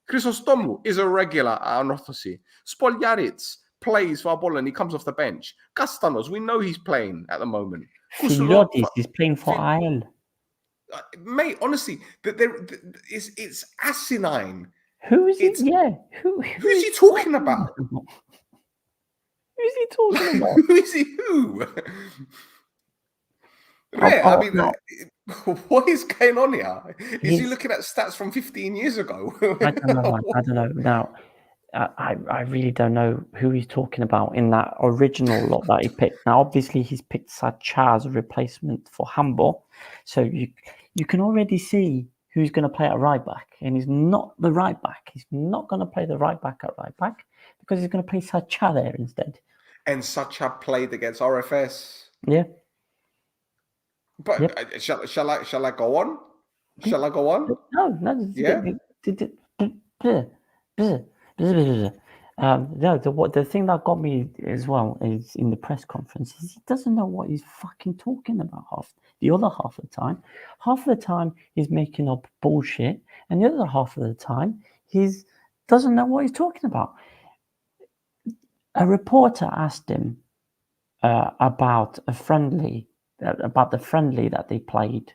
Speaker 2: Chrysostomou is a regular at Anorthosis. Spoljaritz plays for Apollon. He comes off the bench. Kastanos, we know he's playing at the moment.
Speaker 3: Filiotis is playing for IL.
Speaker 2: Mate, honestly, it's asinine.
Speaker 3: Who is it? Yeah.
Speaker 2: Who's he talking about?
Speaker 3: Who's he talking about?
Speaker 2: Who is he? Who? Yeah, I mean, what is going on here? Is he looking at stats from 15 years ago?
Speaker 3: I don't know. Now, I really don't know who he's talking about in that original lot that he picked. Now, obviously, he's picked Sacha as a replacement for Hamburg, so you can already see who's going to play at right back, and he's not the right back. He's not going to play the right back at right back because he's going to play Sacha there instead.
Speaker 2: And Sacha played against RFS.
Speaker 3: Yeah.
Speaker 2: But shall I go on? Shall I go on?
Speaker 3: No.
Speaker 2: Yeah.
Speaker 3: No, the thing that got me as well is in the press conference is he doesn't know what he's fucking talking about the other half of the time. Half of the time he's making up bullshit, and the other half of the time he doesn't know what he's talking about. A reporter asked him about the friendly that they played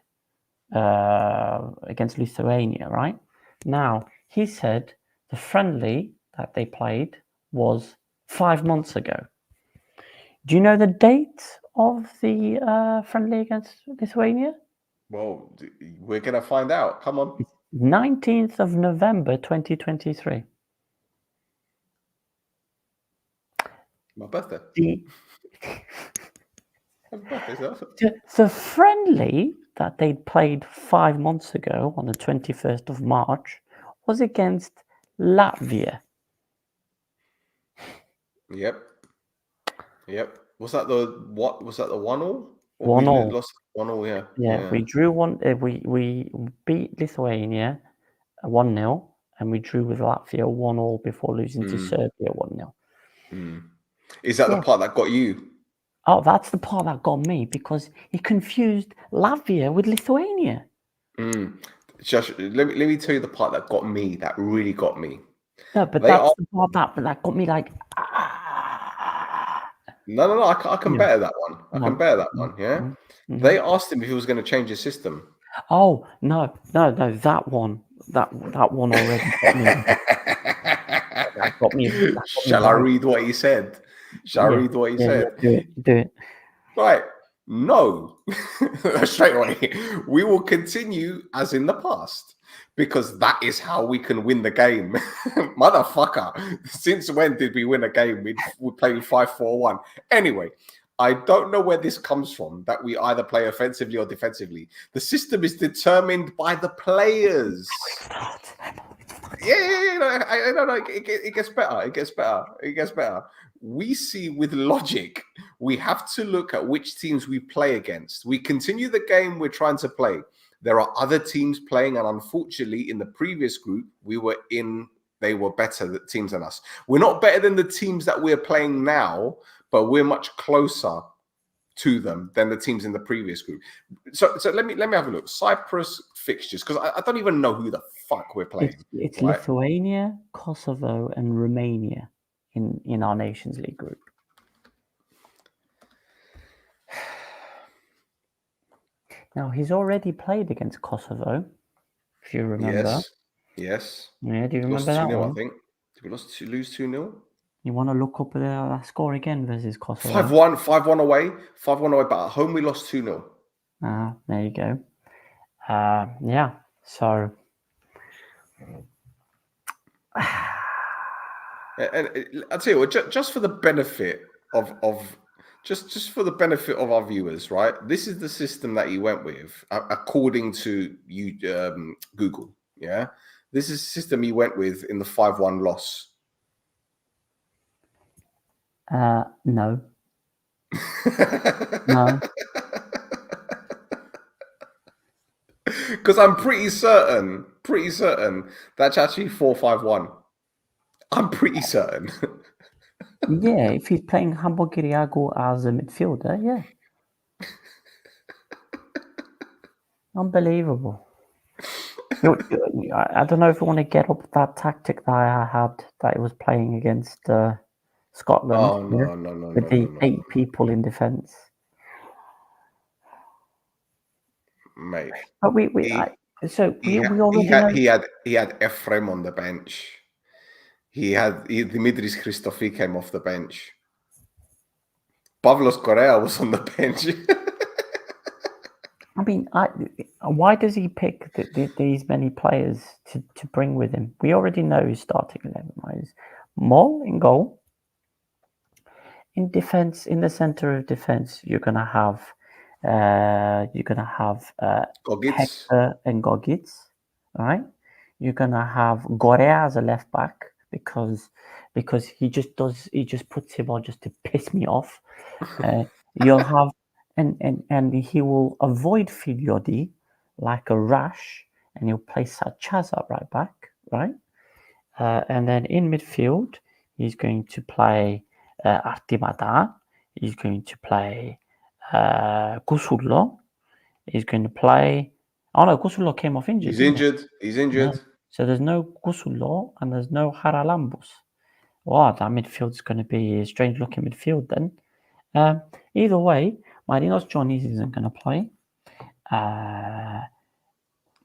Speaker 3: against Lithuania, right? Now, he said the friendly that they played was 5 months ago. Do you know the date of the friendly against Lithuania?
Speaker 2: Well, we're going to find out. Come on.
Speaker 3: 19th of November, 2023.
Speaker 2: My birthday.
Speaker 3: The friendly that they played 5 months ago on the 21st of March was against Latvia.
Speaker 2: Yep. Was that the 1-1?
Speaker 3: 1-1.
Speaker 2: Lost 1-1,
Speaker 3: Yeah, we drew one. We beat Lithuania 1-0, and we drew with Latvia 1-1 before losing to Serbia 1-0.
Speaker 2: Is that the part that got you?
Speaker 3: Oh, that's the part that got me because he confused Latvia with Lithuania.
Speaker 2: Josh, let me tell you the part that got me. That really got me.
Speaker 3: No, but that's the part that got me like.
Speaker 2: No. I can bear that one. I can bear that one. Yeah. They asked him if he was going to change his system.
Speaker 3: Oh no! That one already got me. That got me.
Speaker 2: Shall I read what he said? Shall I read what he said?
Speaker 3: Do it.
Speaker 2: Right. No, straight away. We will continue as in the past because that is how we can win the game. Motherfucker, since when did we win a game? We play 5-4-1. Anyway, I don't know where this comes from, that we either play offensively or defensively. The system is determined by the players. Yeah, I don't know. It gets better. It gets better. It gets better. We see with logic, we have to look at which teams we play against. We continue the game we're trying to play. There are other teams playing, and unfortunately, in the previous group, they were better teams than us. We're not better than the teams that we're playing now, but we're much closer to them than the teams in the previous group. So let me have a look. Cyprus fixtures, because I don't even know who the fuck we're playing.
Speaker 3: It's right? Lithuania, Kosovo, and Romania in our Nations League group. Now, he's already played against Kosovo, if you remember.
Speaker 2: Yes.
Speaker 3: Yeah, do you remember that one?
Speaker 2: I think. Did we lose 2-0?
Speaker 3: You want to look up that score again versus Kosovo?
Speaker 2: 5-1 away. 5-1 away, but at home we lost 2-0.
Speaker 3: There you go. Yeah, so...
Speaker 2: And I'll tell you what, just for the benefit of just for the benefit of our viewers, right? This is the system that he went with, according to you, Google. Yeah, this is the system he went with in the 5-1 loss.
Speaker 3: No. No.
Speaker 2: Because I'm pretty certain that's actually 4-5-1. I'm pretty certain.
Speaker 3: Yeah, if he's playing Hambogiriago as a midfielder, yeah. Unbelievable. I don't know if you want to get up that tactic that I had that it was playing against Scotland.
Speaker 2: Oh, no.
Speaker 3: With the 8 people in defence.
Speaker 2: Mate.
Speaker 3: But we already
Speaker 2: he had Ephraim on the bench. Dimitris Christofi came off the bench. Pavlos Correa was on the bench.
Speaker 3: I mean, why does he pick these many players to bring with him? We already know his starting 11. Right? Moll in goal. In defense, in the center of defense, you're gonna have Hector and Gogits, right? You're gonna have Gorea as a left back because he just puts him on just to piss me off. You'll have and he will avoid Filiodi like a rash, and he'll play Sachaza right back, right? And then in midfield, he's going to play Artimata. He's going to play Kusullo. He's going to play. Oh no, Kusullo came off injured.
Speaker 2: He's injured.
Speaker 3: Yeah. So there's no Kusullo and there's no Haralambos. Wow, that midfield is going to be a strange looking midfield then. Either way, Marinos Johnny's isn't going to play.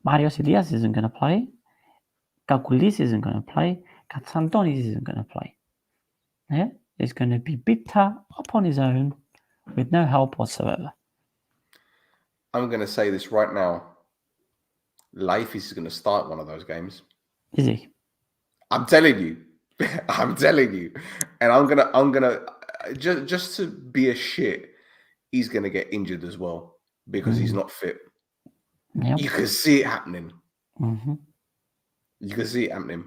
Speaker 3: Marios Elias isn't going to play. Kakulis isn't going to play. Katsantonis isn't going to play. Yeah, it's going to be Bitta up on his own with no help whatsoever.
Speaker 2: I'm going to say this right now. Life is going to start one of those games.
Speaker 3: Is he?
Speaker 2: I'm telling you. And I'm gonna just to be a shit, he's gonna get injured as well because he's not fit.
Speaker 3: Yep.
Speaker 2: You can see it happening.
Speaker 3: Mm-hmm.
Speaker 2: You can see it happening.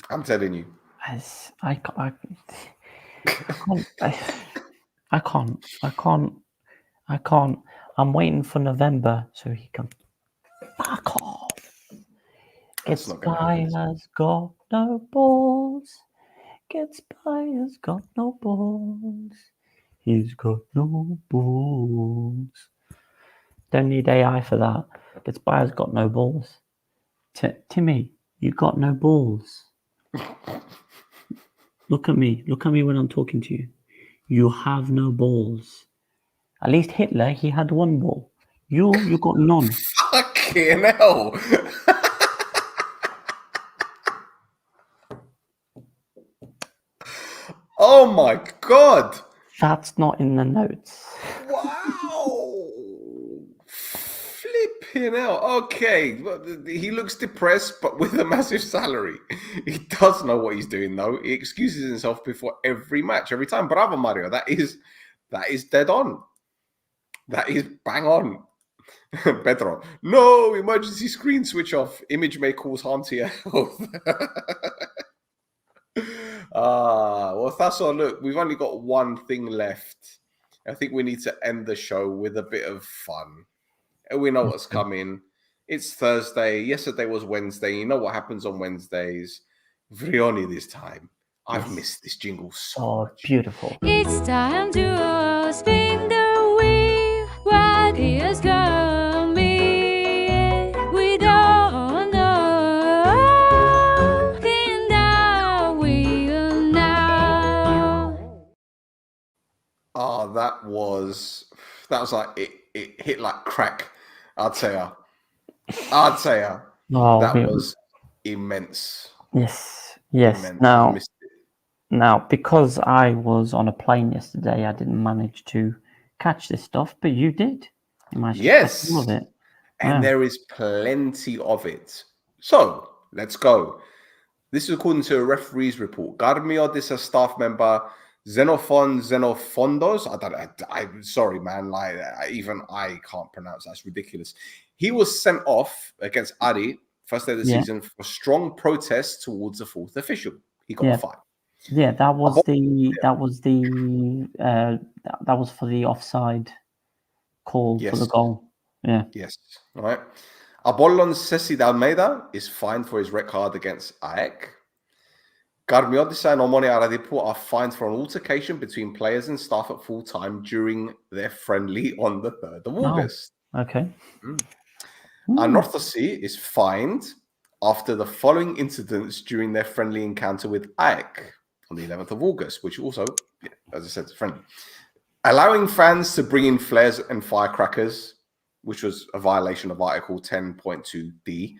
Speaker 2: I'm telling you.
Speaker 3: I can't. I'm waiting for November so he can fuck off. Gets by has got no balls. Gets by has got no balls. He's got no balls. Don't need AI for that. Gets by has got no balls. Timmy, you got no balls. Look at me. Look at me when I'm talking to you. You have no balls. At least Hitler, he had one ball. You got none.
Speaker 2: Fucking hell. Oh my God.
Speaker 3: That's not in the notes.
Speaker 2: What? You know, okay. He looks depressed, but with a massive salary. He does know what he's doing, though. He excuses himself before every match, every time. Bravo, Mario. That is dead on. That is bang on. Pedro. No, emergency screen switch off. Image may cause harm to your health. Well, Thasso, look, we've only got one thing left. I think we need to end the show with a bit of fun. And we know what's coming. It's Thursday. Yesterday was Wednesday. You know what happens on Wednesdays. Vrioni this time. I've missed this jingle so much.
Speaker 3: Beautiful.
Speaker 4: It's time to spin the wheel. What is coming? We don't know. Spin the wheel now.
Speaker 2: Oh, that was like it hit like crack. I'd say ya.
Speaker 3: Oh,
Speaker 2: That was immense.
Speaker 3: Yes.
Speaker 2: Immense.
Speaker 3: Now, because I was on a plane yesterday, I didn't manage to catch this stuff, but you did. You managed to catch some of it.
Speaker 2: And there is plenty of it. So let's go. This is according to a referee's report. Garmiodis, a staff member, Xenofondos. I'm sorry, man. Like even I can't pronounce. That's ridiculous. He was sent off against Ari first day of the season for strong protest towards the fourth official. He got fined.
Speaker 3: Yeah, that was for the offside call for the goal. Yeah.
Speaker 2: Yes. All right. Apollon Ceci Almeida is fined for his red card against AEK. Garmiodisa and Omonia Aradipu are fined for an altercation between players and staff at full time during their friendly on the 3rd of August.
Speaker 3: Okay.
Speaker 2: Anorthosis is fined after the following incidents during their friendly encounter with AEK on the 11th of August, which also, as I said, is friendly. Allowing fans to bring in flares and firecrackers, which was a violation of Article 10.2d.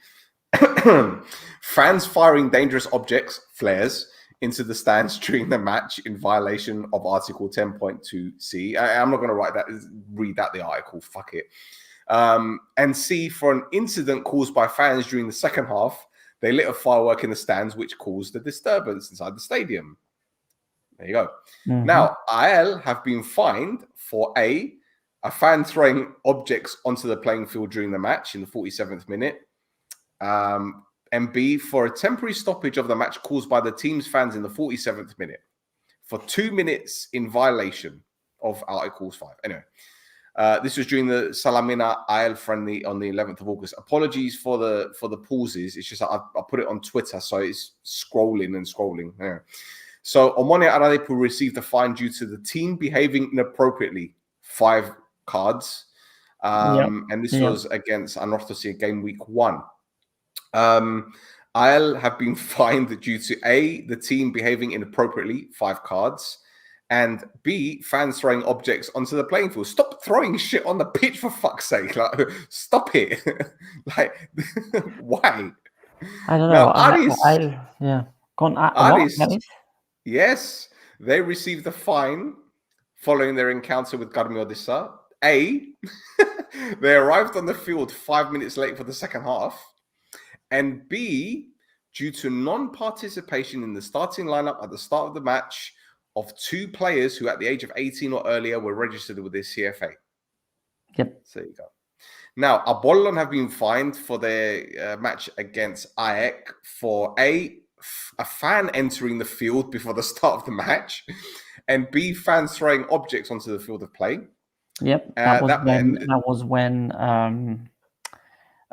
Speaker 2: Fans firing dangerous objects, flares, into the stands during the match in violation of Article 10.2c. I'm not going to read out the article, fuck it. And C, for an incident caused by fans during the second half, they lit a firework in the stands, which caused a disturbance inside the stadium. There you go. Now, APOEL have been fined for a fan throwing objects onto the playing field during the match in the 47th minute, and B, for a temporary stoppage of the match caused by the team's fans in the 47th minute for 2 minutes in violation of Articles 5. Anyway, this was during the Salamina APOEL friendly on the 11th of August. Apologies for the pauses. It's just I put it on Twitter, so it's scrolling. Anyway. So Omonia Aradipu received a fine due to the team behaving inappropriately. 5 cards. And this was against Anorthosis game week 1. APOEL have been fined due to A, the team behaving inappropriately, 5 cards, and B, fans throwing objects onto the playing field. Stop throwing shit on the pitch, for fuck's sake. Like, stop it. Like, why?
Speaker 3: I don't know.
Speaker 2: Now, Aris, yes, they received a fine following their encounter with Garmiodisa. A, they arrived on the field 5 minutes late for the second half. And B, due to non-participation in the starting lineup at the start of the match of 2 players who at the age of 18 or earlier were registered with the CFA.
Speaker 3: Yep.
Speaker 2: So there you go. Now, Apollon have been fined for their match against AEK for A, a fan entering the field before the start of the match, and B, fans throwing objects onto the field of play.
Speaker 3: Yep. That was when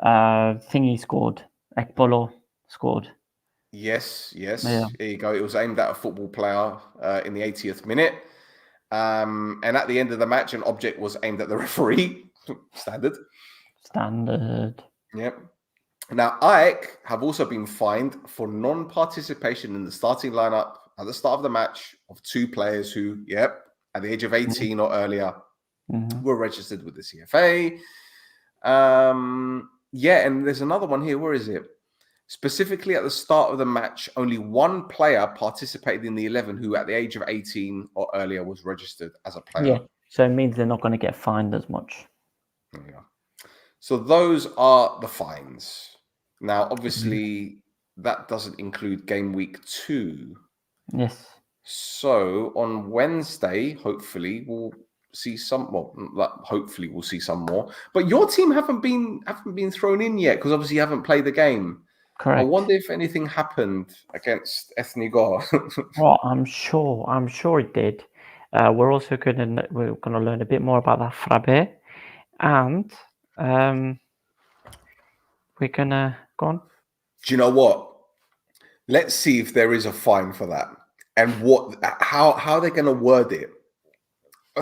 Speaker 3: Thingy scored. Ekpolo scored.
Speaker 2: Yes. There you go. It was aimed at a football player in the 80th minute. And at the end of the match, an object was aimed at the referee. Standard. Yep. Now, AEK have also been fined for non-participation in the starting lineup at the start of the match of 2 players who, at the age of 18 or earlier, were registered with the CFA. And there's another one here. Where is it? Specifically at the start of the match, only 1 player participated in the 11 who at the age of 18 or earlier was registered as a player.
Speaker 3: Yeah, so it means they're not going to get fined as much.
Speaker 2: There you go. So those are the fines. Now, obviously, that doesn't include game week 2.
Speaker 3: Yes.
Speaker 2: So on Wednesday, hopefully, we'll see some. Well, hopefully, we'll see some more. But your team haven't been thrown in yet because obviously you haven't played the game.
Speaker 3: Correct.
Speaker 2: I wonder if anything happened against Ethnikos.
Speaker 3: Well, I'm sure it did. We're also gonna learn a bit more about that Frappe, and we're gonna go on.
Speaker 2: Do you know what? Let's see if there is a fine for that, and how they're going to word it.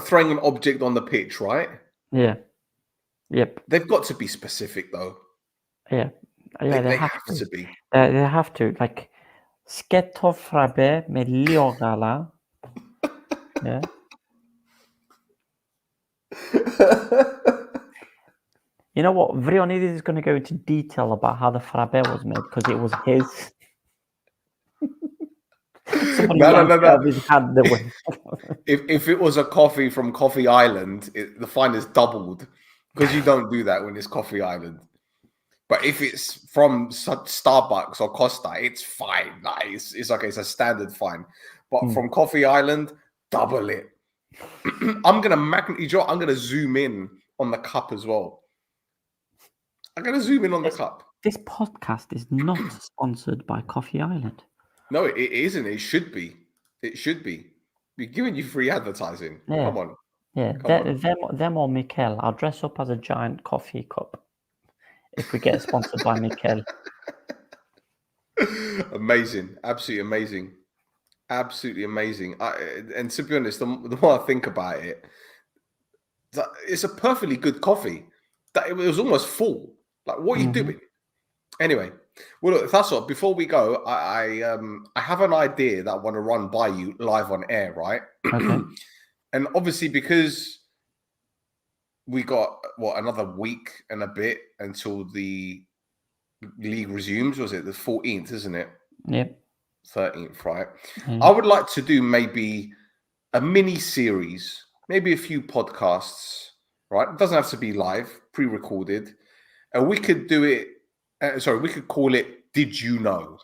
Speaker 2: Throwing an object on the pitch, right?
Speaker 3: Yeah. Yep.
Speaker 2: They've got to be specific, though.
Speaker 3: Yeah.
Speaker 2: They have to be.
Speaker 3: They have to, like, sketto Frappe med liogala. Yeah. You know what? Vrionidis is going to go into detail about how the Frappe was made because it was his.
Speaker 2: No.
Speaker 3: His hand that way.
Speaker 2: If it was a coffee from Coffee Island, the fine is doubled because you don't do that when it's Coffee Island. But if it's from Starbucks or Costa, it's fine. Like, it's okay. It's a standard fine. But from Coffee Island, double it. I'm gonna zoom in on the cup as well. I'm gonna zoom in on the cup.
Speaker 3: This podcast is not sponsored by Coffee Island.
Speaker 2: No, it isn't. It should be. It should be. We're giving you free advertising.
Speaker 3: Yeah.
Speaker 2: Come on.
Speaker 3: Yeah, them or Mikel. I'll dress up as a giant coffee cup if we get sponsored by Mikel.
Speaker 2: Amazing. Absolutely amazing. Absolutely amazing. And to be honest, the more I think about it, it's a perfectly good coffee. That it was almost full. Like, what are you doing? Anyway, well, look, that's all. Before we go, I have an idea that I want to run by you live on air, right?
Speaker 3: Okay.
Speaker 2: And obviously, because we got another week and a bit until the league resumes. Was it the 14th? Isn't it?
Speaker 3: Yep.
Speaker 2: 13th, right? I would like to do maybe a mini series, maybe a few podcasts, right? It doesn't have to be live, pre-recorded, and we could do it. We could call it "Did You Know?"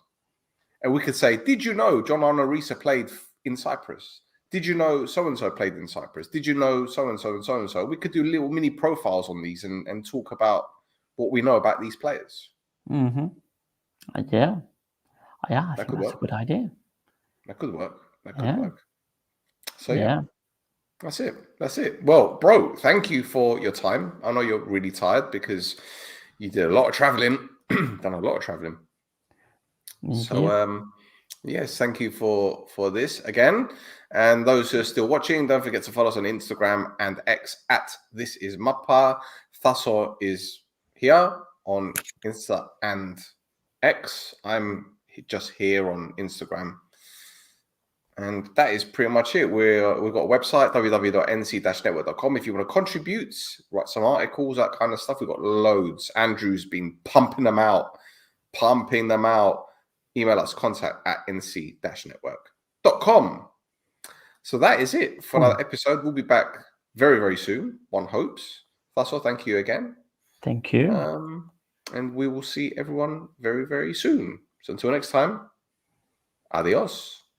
Speaker 2: And we could say, "Did you know John Anorthosis played in Cyprus? Did you know so and so played in Cyprus? Did you know so and so and so and so?" We could do little mini profiles on these and talk about what we know about these players.
Speaker 3: Mm-hmm. Yeah. Yeah, I
Speaker 2: That
Speaker 3: think
Speaker 2: could
Speaker 3: that's
Speaker 2: work.
Speaker 3: a good idea.
Speaker 2: That could work. That could work. So
Speaker 3: Yeah.
Speaker 2: That's it. Well, bro, thank you for your time. I know you're really tired because you did a lot of traveling. Done a lot of traveling. So yes, thank you for this again. And those who are still watching, don't forget to follow us on Instagram and X at This Is Mappa. Thasso is here on Insta and X. I'm just here on Instagram. And that is pretty much it. We've got a website, www.nc-network.com. If you want to contribute, write some articles, that kind of stuff, we've got loads. Andrew's been pumping them out. Email us, contact@nc-network.com. So that is it for another episode. We'll be back very, very soon, one hopes. Thasso, thank you again.
Speaker 3: Thank you.
Speaker 2: And we will see everyone very, very soon. So until next time, adios.